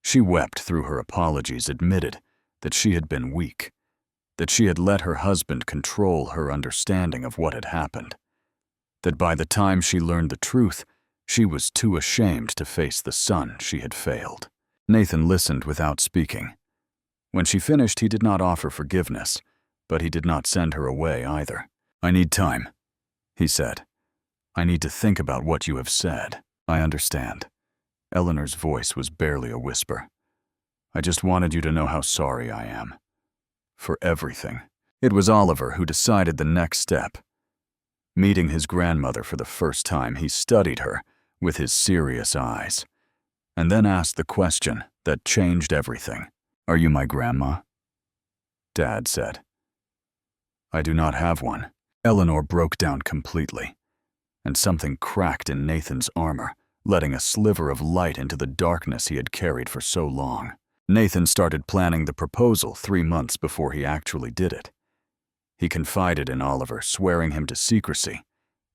She wept through her apologies, admitted that she had been weak, that she had let her husband control her understanding of what had happened, that by the time she learned the truth, she was too ashamed to face the son she had failed. Nathan listened without speaking. When she finished, he did not offer forgiveness, but he did not send her away either. "I need time," he said. "I need to think about what you have said." "I understand." Eleanor's voice was barely a whisper. "I just wanted you to know how sorry I am. For everything." It was Oliver who decided the next step. Meeting his grandmother for the first time, he studied her with his serious eyes, and then asked the question that changed everything. "Are you my grandma?" Dad said. "I do not have one." Eleanor broke down completely, and something cracked in Nathan's armor, letting a sliver of light into the darkness he had carried for so long. Nathan started planning the proposal 3 months before he actually did it. He confided in Oliver, swearing him to secrecy,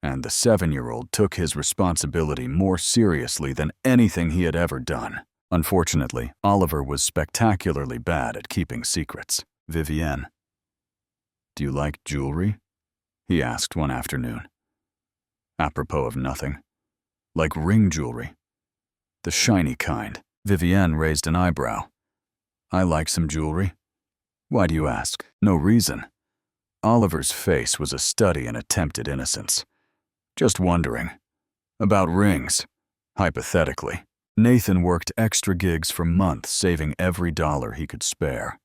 and the 7-year-old took his responsibility more seriously than anything he had ever done. Unfortunately, Oliver was spectacularly bad at keeping secrets. "Vivienne, do you like jewelry?" he asked one afternoon. Apropos of nothing. "Like ring jewelry? The shiny kind." Vivienne raised an eyebrow. "I like some jewelry." "Why do you ask?" "No reason." Oliver's face was a study in attempted innocence. "Just wondering. About rings, hypothetically." Nathan worked extra gigs for months, saving every dollar he could spare.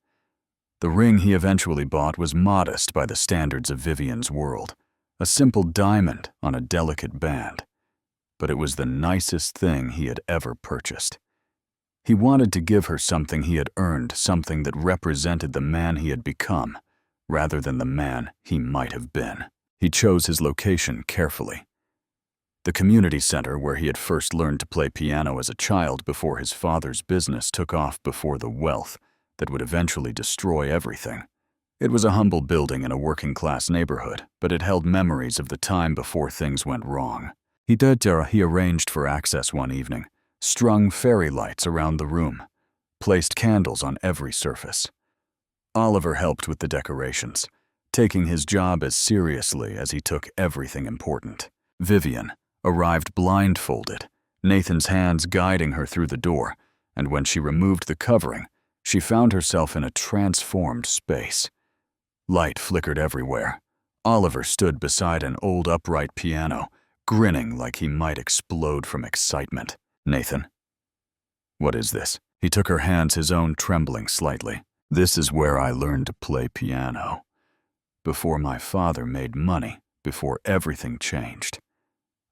The ring he eventually bought was modest by the standards of Vivian's world, a simple diamond on a delicate band. But it was the nicest thing he had ever purchased. He wanted to give her something he had earned, something that represented the man he had become, rather than the man he might have been. He chose his location carefully. The community center where he had first learned to play piano as a child before his father's business took off before the wealth that would eventually destroy everything. It was a humble building in a working-class neighborhood, but it held memories of the time before things went wrong. He arranged for access one evening, strung fairy lights around the room, placed candles on every surface. Oliver helped with the decorations, taking his job as seriously as he took everything important. Vivian arrived blindfolded, Nathan's hands guiding her through the door, and when she removed the covering, she found herself in a transformed space. Light flickered everywhere. Oliver stood beside an old upright piano, grinning like he might explode from excitement. "Nathan, what is this?" He took her hands, his own trembling slightly. "This is where I learned to play piano. Before my father made money, before everything changed.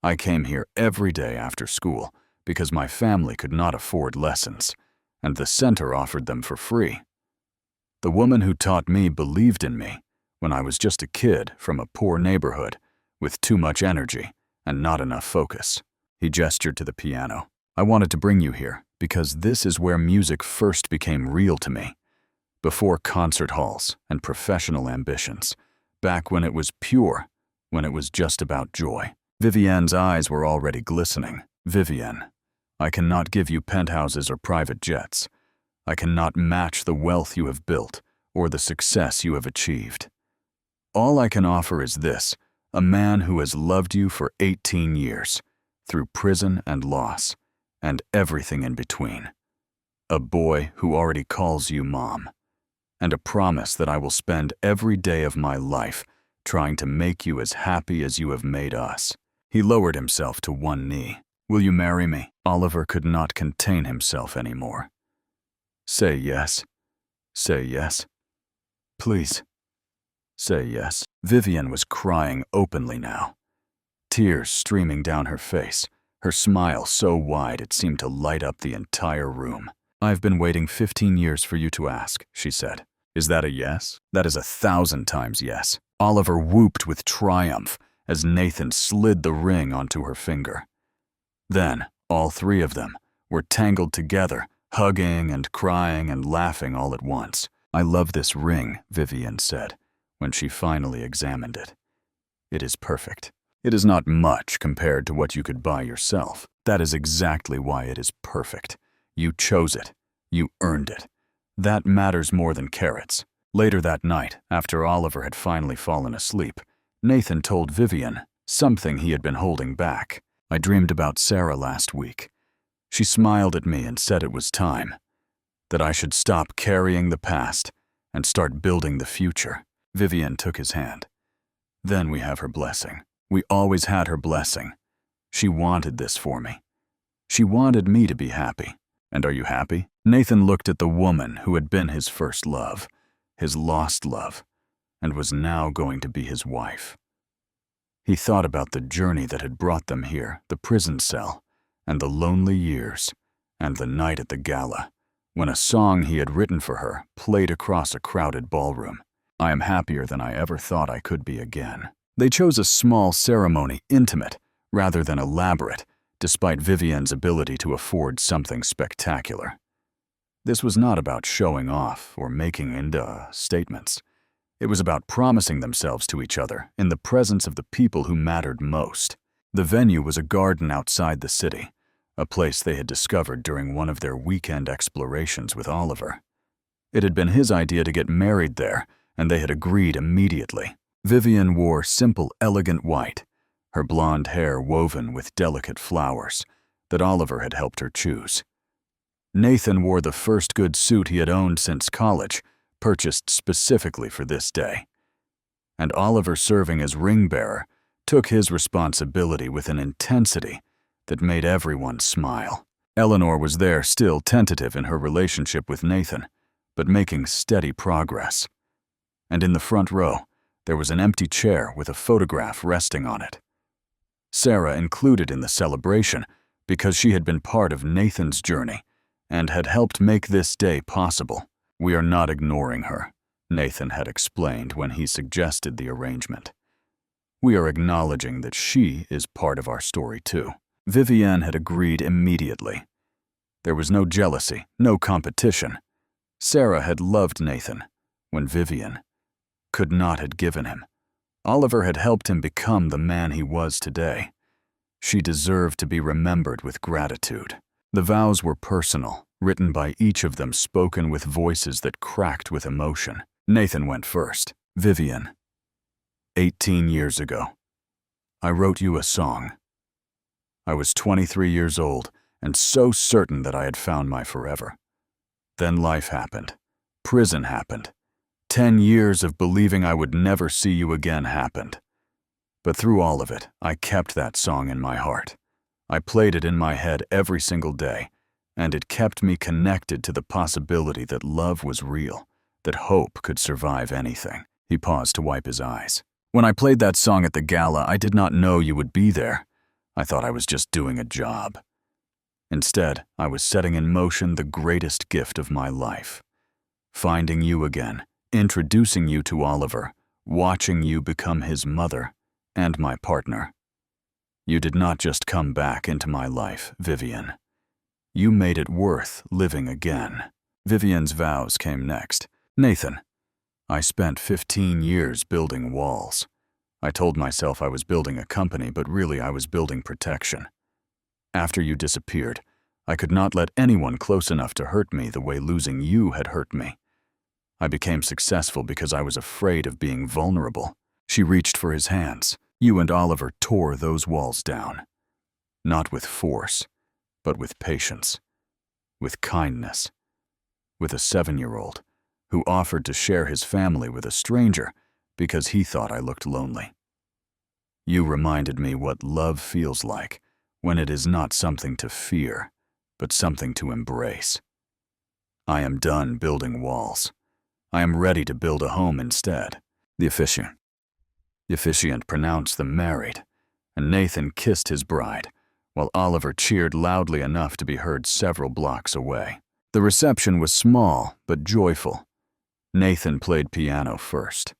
I came here every day after school because my family could not afford lessons, and the center offered them for free. The woman who taught me believed in me when I was just a kid from a poor neighborhood with too much energy and not enough focus." He gestured to the piano. "I wanted to bring you here because this is where music first became real to me. Before concert halls and professional ambitions, back when it was pure, when it was just about joy." Vivianne's eyes were already glistening. "Vivienne, I cannot give you penthouses or private jets. I cannot match the wealth you have built or the success you have achieved. All I can offer is this, a man who has loved you for 18 years, through prison and loss, and everything in between. A boy who already calls you mom, and a promise that I will spend every day of my life trying to make you as happy as you have made us." He lowered himself to one knee. "Will you marry me?" Oliver could not contain himself anymore. "Say yes. Say yes. Please. Say yes." Vivian was crying openly now, tears streaming down her face, her smile so wide it seemed to light up the entire room. "I've been waiting 15 years for you to ask," she said. "Is that a yes?" "That is 1,000 times yes." Oliver whooped with triumph as Nathan slid the ring onto her finger. Then, all three of them were tangled together, hugging and crying and laughing all at once. "I love this ring," Vivian said, when she finally examined it. "It is perfect. It is not much compared to what you could buy yourself. That is exactly why it is perfect. You chose it. You earned it. That matters more than carrots." Later that night, after Oliver had finally fallen asleep, Nathan told Vivian something he had been holding back. "I dreamed about Sarah last week. She smiled at me and said it was time, that I should stop carrying the past and start building the future." Vivian took his hand. "Then we have her blessing. We always had her blessing. She wanted this for me. She wanted me to be happy. And are you happy?" Nathan looked at the woman who had been his first love, his lost love, and was now going to be his wife. He thought about the journey that had brought them here, the prison cell, and the lonely years, and the night at the gala, when a song he had written for her played across a crowded ballroom. "I am happier than I ever thought I could be again." They chose a small ceremony, intimate, rather than elaborate, despite Vivian's ability to afford something spectacular. This was not about showing off or making statements. It was about promising themselves to each other in the presence of the people who mattered most. The venue was a garden outside the city, a place they had discovered during one of their weekend explorations with Oliver. It had been his idea to get married there, and they had agreed immediately. Vivian wore simple, elegant white, her blonde hair woven with delicate flowers that Oliver had helped her choose. Nathan wore the first good suit he had owned since college, purchased specifically for this day. And Oliver, serving as ring bearer, took his responsibility with an intensity that made everyone smile. Eleanor was there, still tentative in her relationship with Nathan, but making steady progress. And in the front row, there was an empty chair with a photograph resting on it. Sarah included in the celebration because she had been part of Nathan's journey and had helped make this day possible. "We are not ignoring her," Nathan had explained when he suggested the arrangement. "We are acknowledging that she is part of our story too." Vivian had agreed immediately. There was no jealousy, no competition. Sarah had loved Nathan when Vivian could not have given him. Oliver had helped him become the man he was today. She deserved to be remembered with gratitude. The vows were personal, written by each of them, spoken with voices that cracked with emotion. Nathan went first. "Vivian, 18 years ago, I wrote you a song. I was 23 years old and so certain that I had found my forever. Then life happened. Prison happened. 10 years of believing I would never see you again happened. But through all of it, I kept that song in my heart. I played it in my head every single day, and it kept me connected to the possibility that love was real, that hope could survive anything." He paused to wipe his eyes. "When I played that song at the gala, I did not know you would be there. I thought I was just doing a job. Instead, I was setting in motion the greatest gift of my life. Finding you again, introducing you to Oliver, watching you become his mother and my partner. You did not just come back into my life, Vivian. You made it worth living again." Vivian's vows came next. "Nathan, I spent 15 years building walls. I told myself I was building a company, but really I was building protection. After you disappeared, I could not let anyone close enough to hurt me the way losing you had hurt me. I became successful because I was afraid of being vulnerable." She reached for his hands. "You and Oliver tore those walls down. Not with force, but with patience, with kindness, with a 7-year-old who offered to share his family with a stranger because he thought I looked lonely. You reminded me what love feels like when it is not something to fear, but something to embrace. I am done building walls. I am ready to build a home instead." The officiant pronounced them married, and Nathan kissed his bride while Oliver cheered loudly enough to be heard several blocks away. The reception was small but joyful. Nathan played piano first.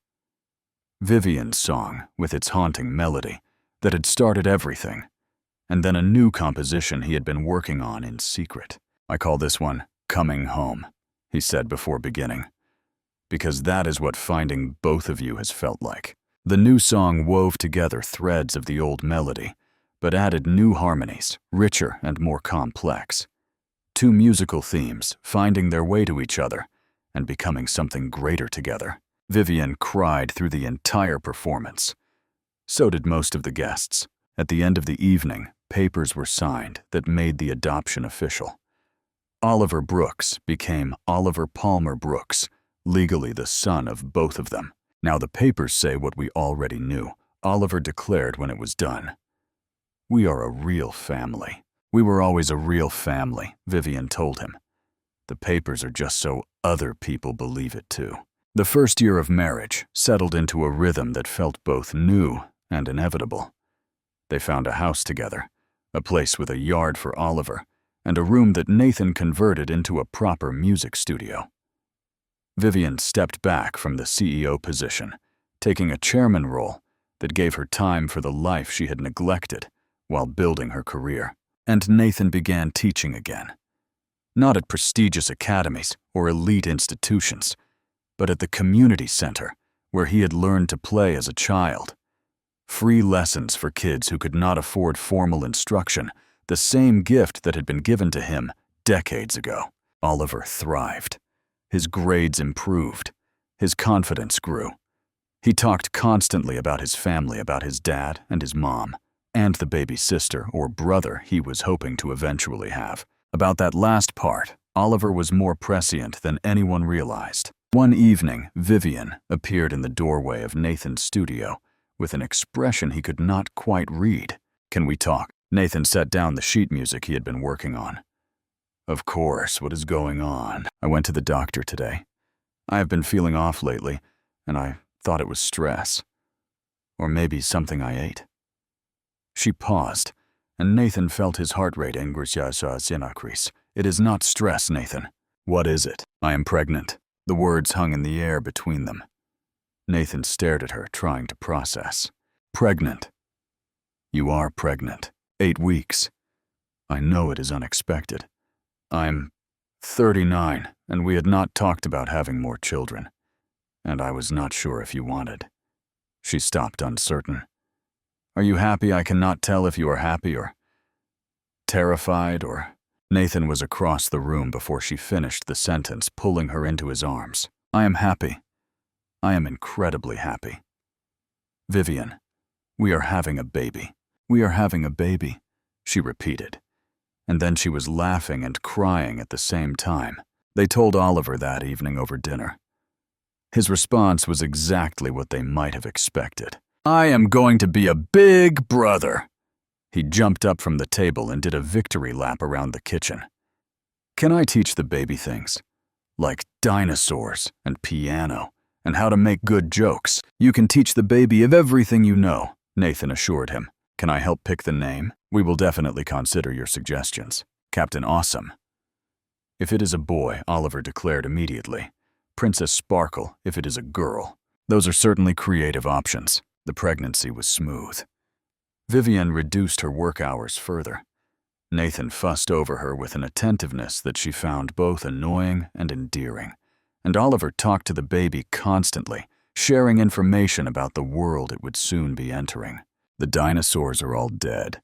Vivian's song, with its haunting melody, that had started everything, and then a new composition he had been working on in secret. "I call this one Coming Home," he said before beginning, "because that is what finding both of you has felt like." The new song wove together threads of the old melody, but added new harmonies, richer and more complex. Two musical themes finding their way to each other and becoming something greater together. Vivian cried through the entire performance. So did most of the guests. At the end of the evening, papers were signed that made the adoption official. Oliver Brooks became Oliver Palmer Brooks, legally the son of both of them. "Now the papers say what we already knew," Oliver declared when it was done. "We are a real family." "We were always a real family," Vivian told him. "The papers are just so other people believe it too." The first year of marriage settled into a rhythm that felt both new and inevitable. They found a house together, a place with a yard for Oliver, and a room that Nathan converted into a proper music studio. Vivian stepped back from the CEO position, taking a chairman role that gave her time for the life she had neglected while building her career. And Nathan began teaching again. Not at prestigious academies or elite institutions, but at the community center where he had learned to play as a child. Free lessons for kids who could not afford formal instruction, the same gift that had been given to him decades ago. Oliver thrived. His grades improved. His confidence grew. He talked constantly about his family, about his dad and his mom, and the baby sister or brother he was hoping to eventually have. About that last part, Oliver was more prescient than anyone realized. One evening, Vivian appeared in the doorway of Nathan's studio with an expression he could not quite read. "Can we talk?" Nathan set down the sheet music he had been working on. "Of course, what is going on?" "I went to the doctor today. I have been feeling off lately, and I thought it was stress. Or maybe something I ate." She paused, and Nathan felt his heart rate increase. "It is not stress, Nathan." "What is it?" "I am pregnant." The words hung in the air between them. Nathan stared at her, trying to process. "Pregnant? You are pregnant. 8 weeks. I know it is unexpected. I'm 39, and we had not talked about having more children. And I was not sure if you wanted." She stopped, uncertain. "Are you happy? I cannot tell if you are happy or terrified or—" Nathan was across the room before she finished the sentence, pulling her into his arms. "I am happy. I am incredibly happy. Vivian, we are having a baby." "We are having a baby," she repeated. And then she was laughing and crying at the same time. They told Oliver that evening over dinner. His response was exactly what they might have expected. "I am going to be a big brother." He jumped up from the table and did a victory lap around the kitchen. "Can I teach the baby things? Like dinosaurs and piano and how to make good jokes. You can teach the baby of everything you know," Nathan assured him. "Can I help pick the name? We will definitely consider your suggestions." "Captain Awesome." "If it is a boy," Oliver declared immediately. "Princess Sparkle if it is a girl. Those are certainly creative options." The pregnancy was smooth. Vivian reduced her work hours further. Nathan fussed over her with an attentiveness that she found both annoying and endearing. And Oliver talked to the baby constantly, sharing information about the world it would soon be entering. "The dinosaurs are all dead,"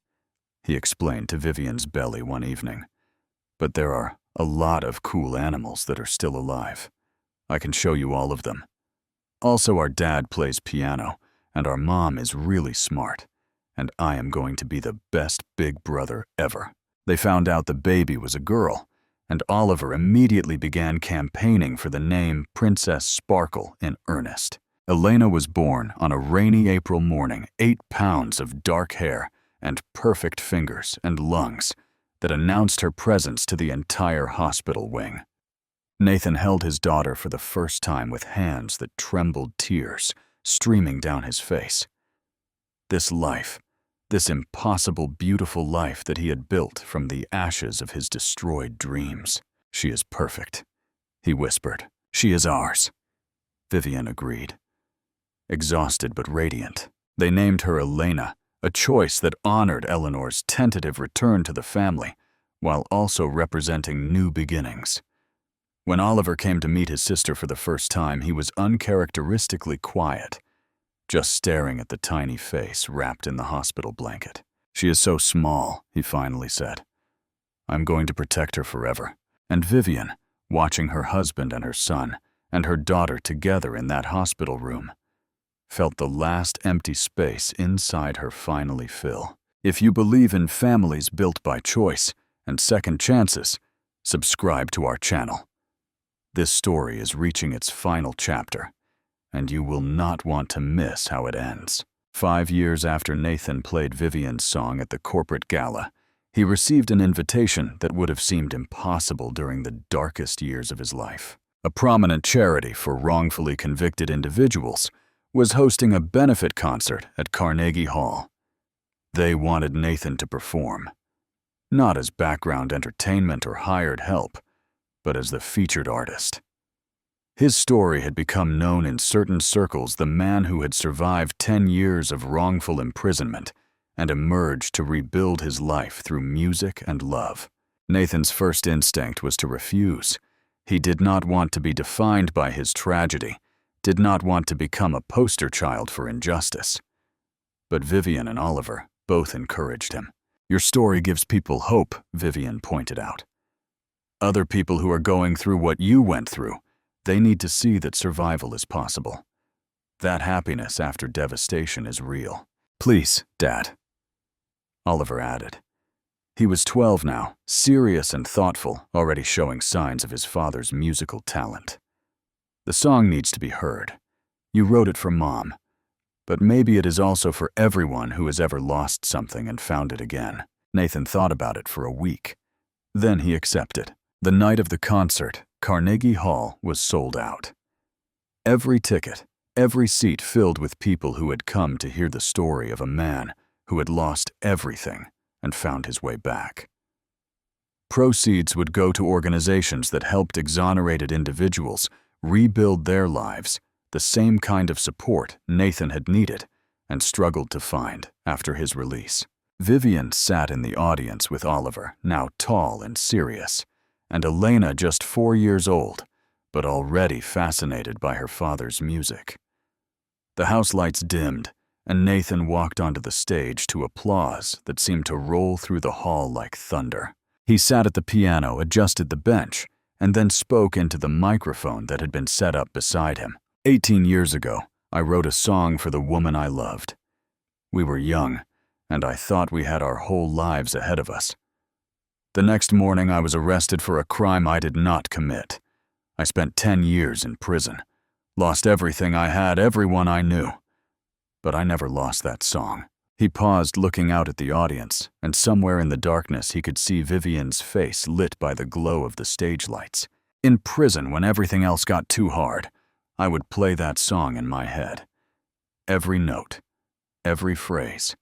he explained to Vivian's belly one evening. "But there are a lot of cool animals that are still alive. I can show you all of them. Also, our dad plays piano, and our mom is really smart. And I am going to be the best big brother ever." They found out the baby was a girl, and Oliver immediately began campaigning for the name Princess Sparkle in earnest. Elena was born on a rainy April morning, 8 pounds of dark hair and perfect fingers and lungs that announced her presence to the entire hospital wing. Nathan held his daughter for the first time with hands that trembled, tears streaming down his face. This life, this impossible, beautiful life that he had built from the ashes of his destroyed dreams. "She is perfect," he whispered. "She is ours." Vivian agreed. Exhausted but radiant, they named her Elena, a choice that honored Eleanor's tentative return to the family, while also representing new beginnings. When Oliver came to meet his sister for the first time, he was uncharacteristically quiet, just staring at the tiny face wrapped in the hospital blanket. "She is so small," he finally said. "I'm going to protect her forever." And Vivian, watching her husband and her son and her daughter together in that hospital room, felt the last empty space inside her finally fill. If you believe in families built by choice and second chances, subscribe to our channel. This story is reaching its final chapter, and you will not want to miss how it ends. 5 years after Nathan played Vivian's song at the corporate gala, he received an invitation that would have seemed impossible during the darkest years of his life. A prominent charity for wrongfully convicted individuals was hosting a benefit concert at Carnegie Hall. They wanted Nathan to perform, not as background entertainment or hired help, but as the featured artist. His story had become known in certain circles, the man who had survived 10 years of wrongful imprisonment and emerged to rebuild his life through music and love. Nathan's first instinct was to refuse. He did not want to be defined by his tragedy, did not want to become a poster child for injustice. But Vivian and Oliver both encouraged him. "Your story gives people hope," Vivian pointed out. "Other people who are going through what you went through, they need to see that survival is possible. That happiness after devastation is real." "Please, Dad," Oliver added. He was 12 now, serious and thoughtful, already showing signs of his father's musical talent. "The song needs to be heard. You wrote it for Mom, but maybe it is also for everyone who has ever lost something and found it again." Nathan thought about it for a week. Then he accepted. The night of the concert, Carnegie Hall was sold out. Every ticket, every seat filled with people who had come to hear the story of a man who had lost everything and found his way back. Proceeds would go to organizations that helped exonerated individuals rebuild their lives, the same kind of support Nathan had needed and struggled to find after his release. Vivian sat in the audience with Oliver, now tall and serious, and Elena, just 4 years old, but already fascinated by her father's music. The house lights dimmed, and Nathan walked onto the stage to applause that seemed to roll through the hall like thunder. He sat at the piano, adjusted the bench, and then spoke into the microphone that had been set up beside him. 18 years ago, I wrote a song for the woman I loved. We were young, and I thought we had our whole lives ahead of us. The next morning, I was arrested for a crime I did not commit. I spent 10 years in prison, lost everything I had, everyone I knew. But I never lost that song." He paused, looking out at the audience, and somewhere in the darkness he could see Vivian's face lit by the glow of the stage lights. "In prison, when everything else got too hard, I would play that song in my head. Every note, every phrase.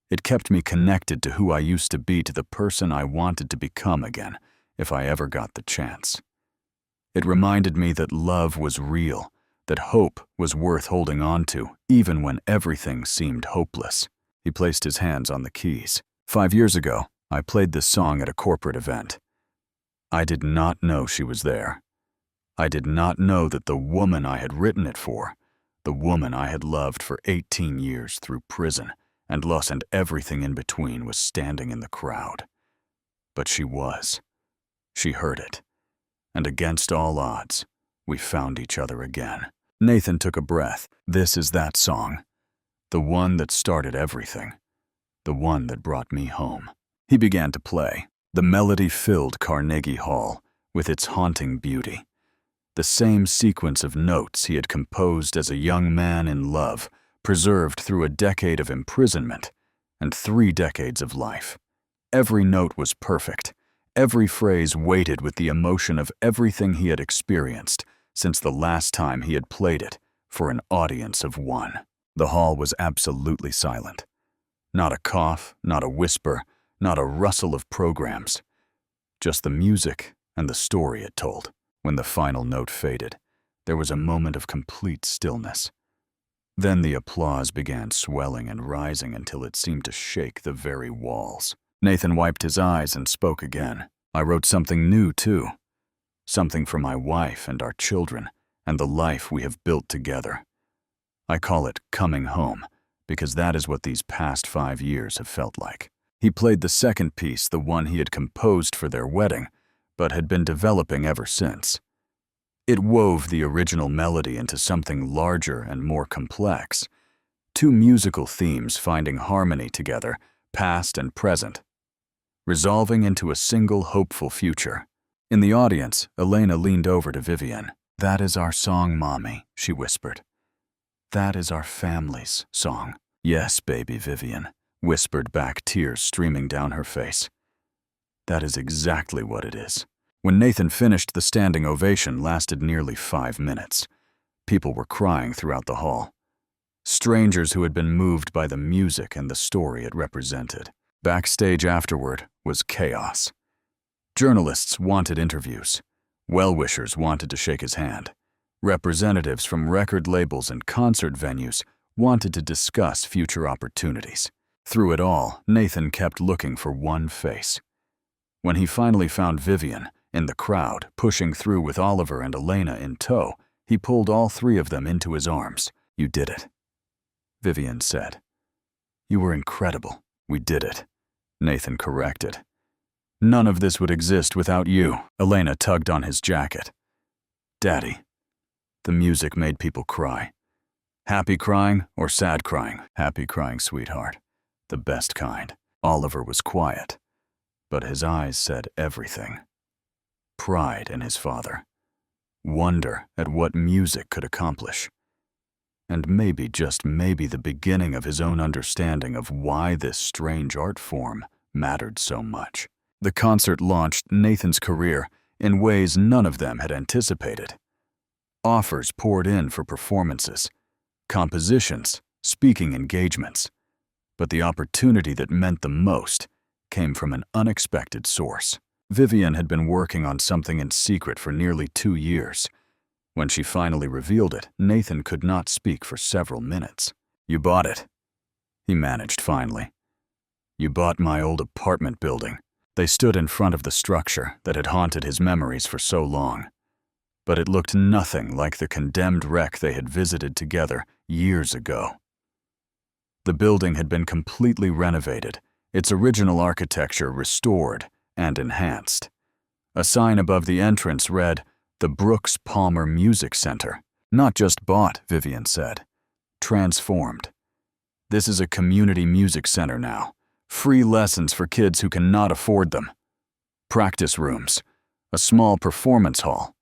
It kept me connected to who I used to be, to the person I wanted to become again, if I ever got the chance. It reminded me that love was real, that hope was worth holding on to, even when everything seemed hopeless." He placed his hands on the keys. 5 years ago, I played this song at a corporate event. I did not know she was there. I did not know that the woman I had written it for, the woman I had loved for 18 years through prison and loss and everything in between, was standing in the crowd. But she was. She heard it. And against all odds, we found each other again. Nathan took a breath. "This is that song. The one that started everything. The one that brought me home." He began to play. The melody filled Carnegie Hall with its haunting beauty. The same sequence of notes he had composed as a young man in love, preserved through a decade of imprisonment and 3 decades of life. Every note was perfect. Every phrase weighted with the emotion of everything he had experienced since the last time he had played it for an audience of one. The hall was absolutely silent. Not a cough, not a whisper, not a rustle of programs. Just the music and the story it told. When the final note faded, there was a moment of complete stillness. Then the applause began swelling and rising until it seemed to shake the very walls. Nathan wiped his eyes and spoke again. I wrote something new, too. Something for my wife and our children and the life we have built together. I call it Coming Home, because that is what these past 5 years have felt like. He played the second piece, the one he had composed for their wedding, but had been developing ever since. It wove the original melody into something larger and more complex. 2 musical themes finding harmony together, past and present, resolving into a single hopeful future. In the audience, Elena leaned over to Vivian. "That is our song, Mommy," she whispered. "That is our family's song." "Yes, baby," Vivian whispered back, tears streaming down her face. "That is exactly what it is." When Nathan finished, the standing ovation lasted nearly 5 minutes. People were crying throughout the hall. Strangers who had been moved by the music and the story it represented. Backstage afterward was chaos. Journalists wanted interviews. Well-wishers wanted to shake his hand. Representatives from record labels and concert venues wanted to discuss future opportunities. Through it all, Nathan kept looking for one face. When he finally found Vivian in the crowd, pushing through with Oliver and Elena in tow, he pulled all 3 of them into his arms. "You did it," Vivian said. "You were incredible." "We did it," Nathan corrected. "None of this would exist without you." Elena tugged on his jacket. "Daddy." The music made people cry. Happy crying or sad crying? Happy crying, sweetheart. The best kind. Oliver was quiet, but his eyes said everything. Pride in his father. Wonder at what music could accomplish. And maybe, just maybe, the beginning of his own understanding of why this strange art form mattered so much. The concert launched Nathan's career in ways none of them had anticipated. Offers poured in for performances, compositions, speaking engagements. But the opportunity that meant the most came from an unexpected source. Vivian had been working on something in secret for nearly 2 years. When she finally revealed it, Nathan could not speak for several minutes. "You bought it," he managed finally. "You bought my old apartment building." They stood in front of the structure that had haunted his memories for so long. But it looked nothing like the condemned wreck they had visited together years ago. The building had been completely renovated, its original architecture restored and enhanced. A sign above the entrance read, "The Brooks Palmer Music Center." "Not just bought," Vivian said. "Transformed. This is a community music center now. Free lessons for kids who cannot afford them. Practice rooms. A small performance hall.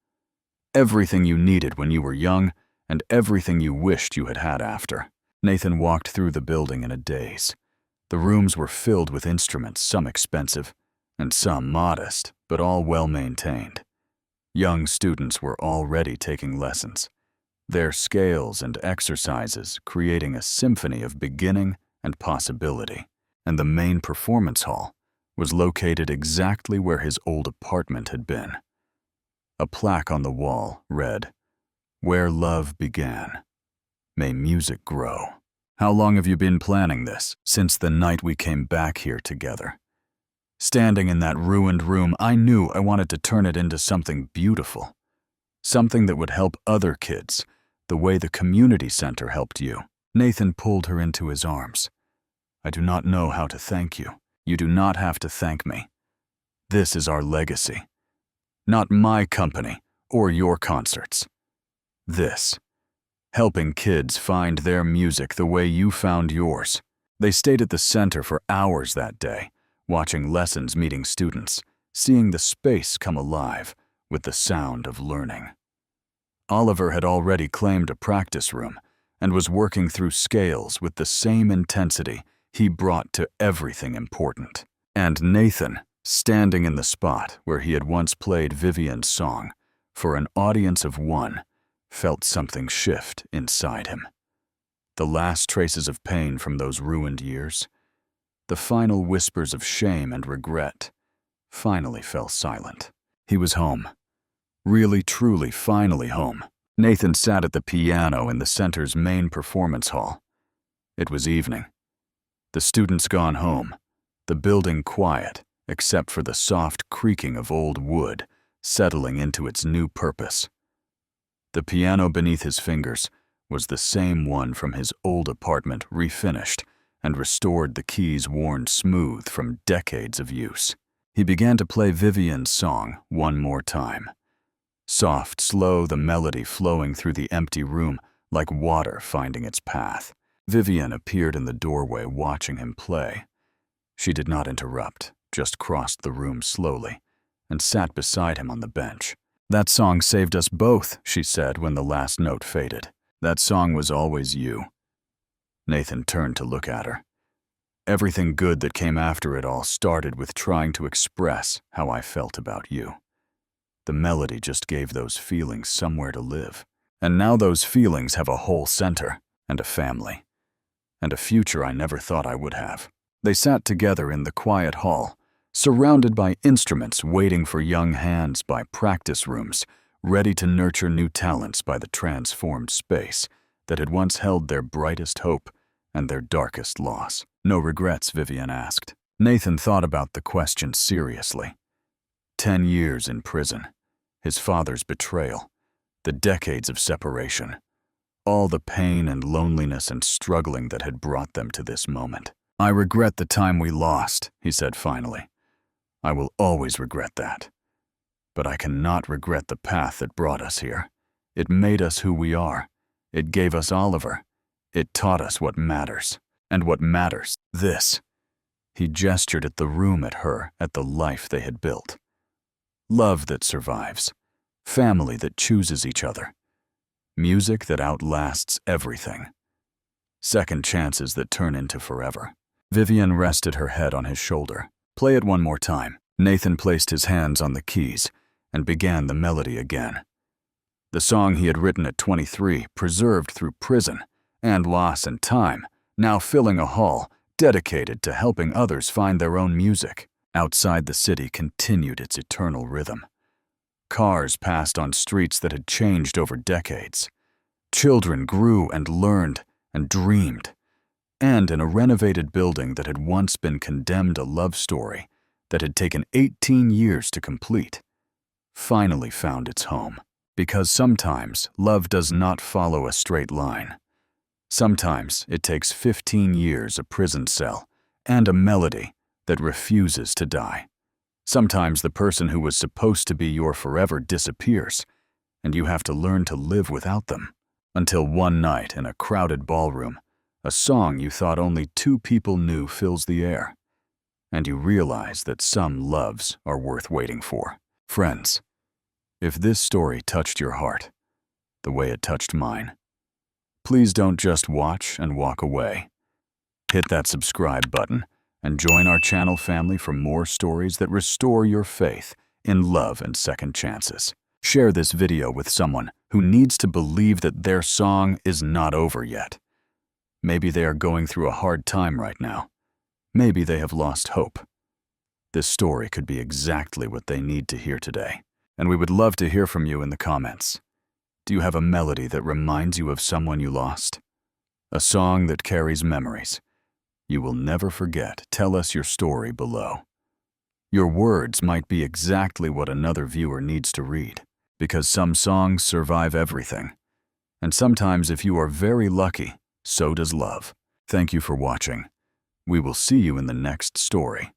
Everything you needed when you were young and everything you wished you had had after." Nathan walked through the building in a daze. The rooms were filled with instruments, some expensive and some modest, but all well-maintained. Young students were already taking lessons, their scales and exercises creating a symphony of beginning and possibility. And the main performance hall was located exactly where his old apartment had been. A plaque on the wall read, "Where love began, may music grow." "How long have you been planning this?" "Since the night we came back here together. Standing in that ruined room, I knew I wanted to turn it into something beautiful. Something that would help other kids, the way the community center helped you." Nathan pulled her into his arms. "I do not know how to thank you. You do not have to thank me. This is our legacy. Not my company or your concerts. This. Helping kids find their music the way you found yours." They stayed at the center for hours that day, watching lessons, meeting students, seeing the space come alive with the sound of learning. Oliver had already claimed a practice room and was working through scales with the same intensity he brought to everything important. And Nathan, standing in the spot where he had once played Vivian's song for an audience of 1, felt something shift inside him. The last traces of pain from those ruined years, The final whispers of shame and regret finally fell silent. He was home. Really, truly, finally home. Nathan sat at the piano in the center's main performance hall. It was evening. The students gone home, the building quiet, except for the soft creaking of old wood settling into its new purpose. The piano beneath his fingers was the same one from his old apartment, refinished and restored, the keys worn smooth from decades of use. He began to play Vivian's song one more time. Soft, slow, the melody flowing through the empty room like water finding its path. Vivian appeared in the doorway watching him play. She did not interrupt, just crossed the room slowly and sat beside him on the bench. "That song saved us both," she said when the last note faded. "That song was always you." Nathan turned to look at her. "Everything good that came after it all started with trying to express how I felt about you. The melody just gave those feelings somewhere to live. And now those feelings have a whole center, and a family, and a future I never thought I would have." They sat together in the quiet hall, surrounded by instruments waiting for young hands, by practice rooms, ready to nurture new talents by the transformed space that had once held their brightest hope and their darkest loss. "No regrets?" Vivian asked. Nathan thought about the question seriously. 10 years in prison, his father's betrayal, the decades of separation, all the pain and loneliness and struggling that had brought them to this moment. "I regret the time we lost," he said finally. "I will always regret that. But I cannot regret the path that brought us here. It made us who we are. It gave us Oliver. It taught us what matters. And what matters, this." He gestured at the room, at her, at the life they had built. Love that survives. Family that chooses each other. Music that outlasts everything. Second chances that turn into forever. Vivian rested her head on his shoulder. "Play it one more time." Nathan placed his hands on the keys and began the melody again. The song he had written at 23, preserved through prison and loss and time, now filling a hall dedicated to helping others find their own music. Outside, the city continued its eternal rhythm. Cars passed on streets that had changed over decades. Children grew and learned and dreamed. And in a renovated building that had once been condemned, a love story that had taken 18 years to complete finally found its home. Because sometimes love does not follow a straight line. Sometimes it takes 15 years, a prison cell, and a melody that refuses to die. Sometimes the person who was supposed to be your forever disappears, and you have to learn to live without them. Until one night in a crowded ballroom, a song you thought only 2 people knew fills the air, and you realize that some loves are worth waiting for. Friends, if this story touched your heart the way it touched mine, please don't just watch and walk away. Hit that subscribe button and join our channel family for more stories that restore your faith in love and second chances. Share this video with someone who needs to believe that their song is not over yet. Maybe they are going through a hard time right now. Maybe they have lost hope. This story could be exactly what they need to hear today. And we would love to hear from you in the comments. Do you have a melody that reminds you of someone you lost? A song that carries memories you will never forget? Tell us your story below. Your words might be exactly what another viewer needs to read, because some songs survive everything. And sometimes, if you are very lucky, so does love. Thank you for watching. We will see you in the next story.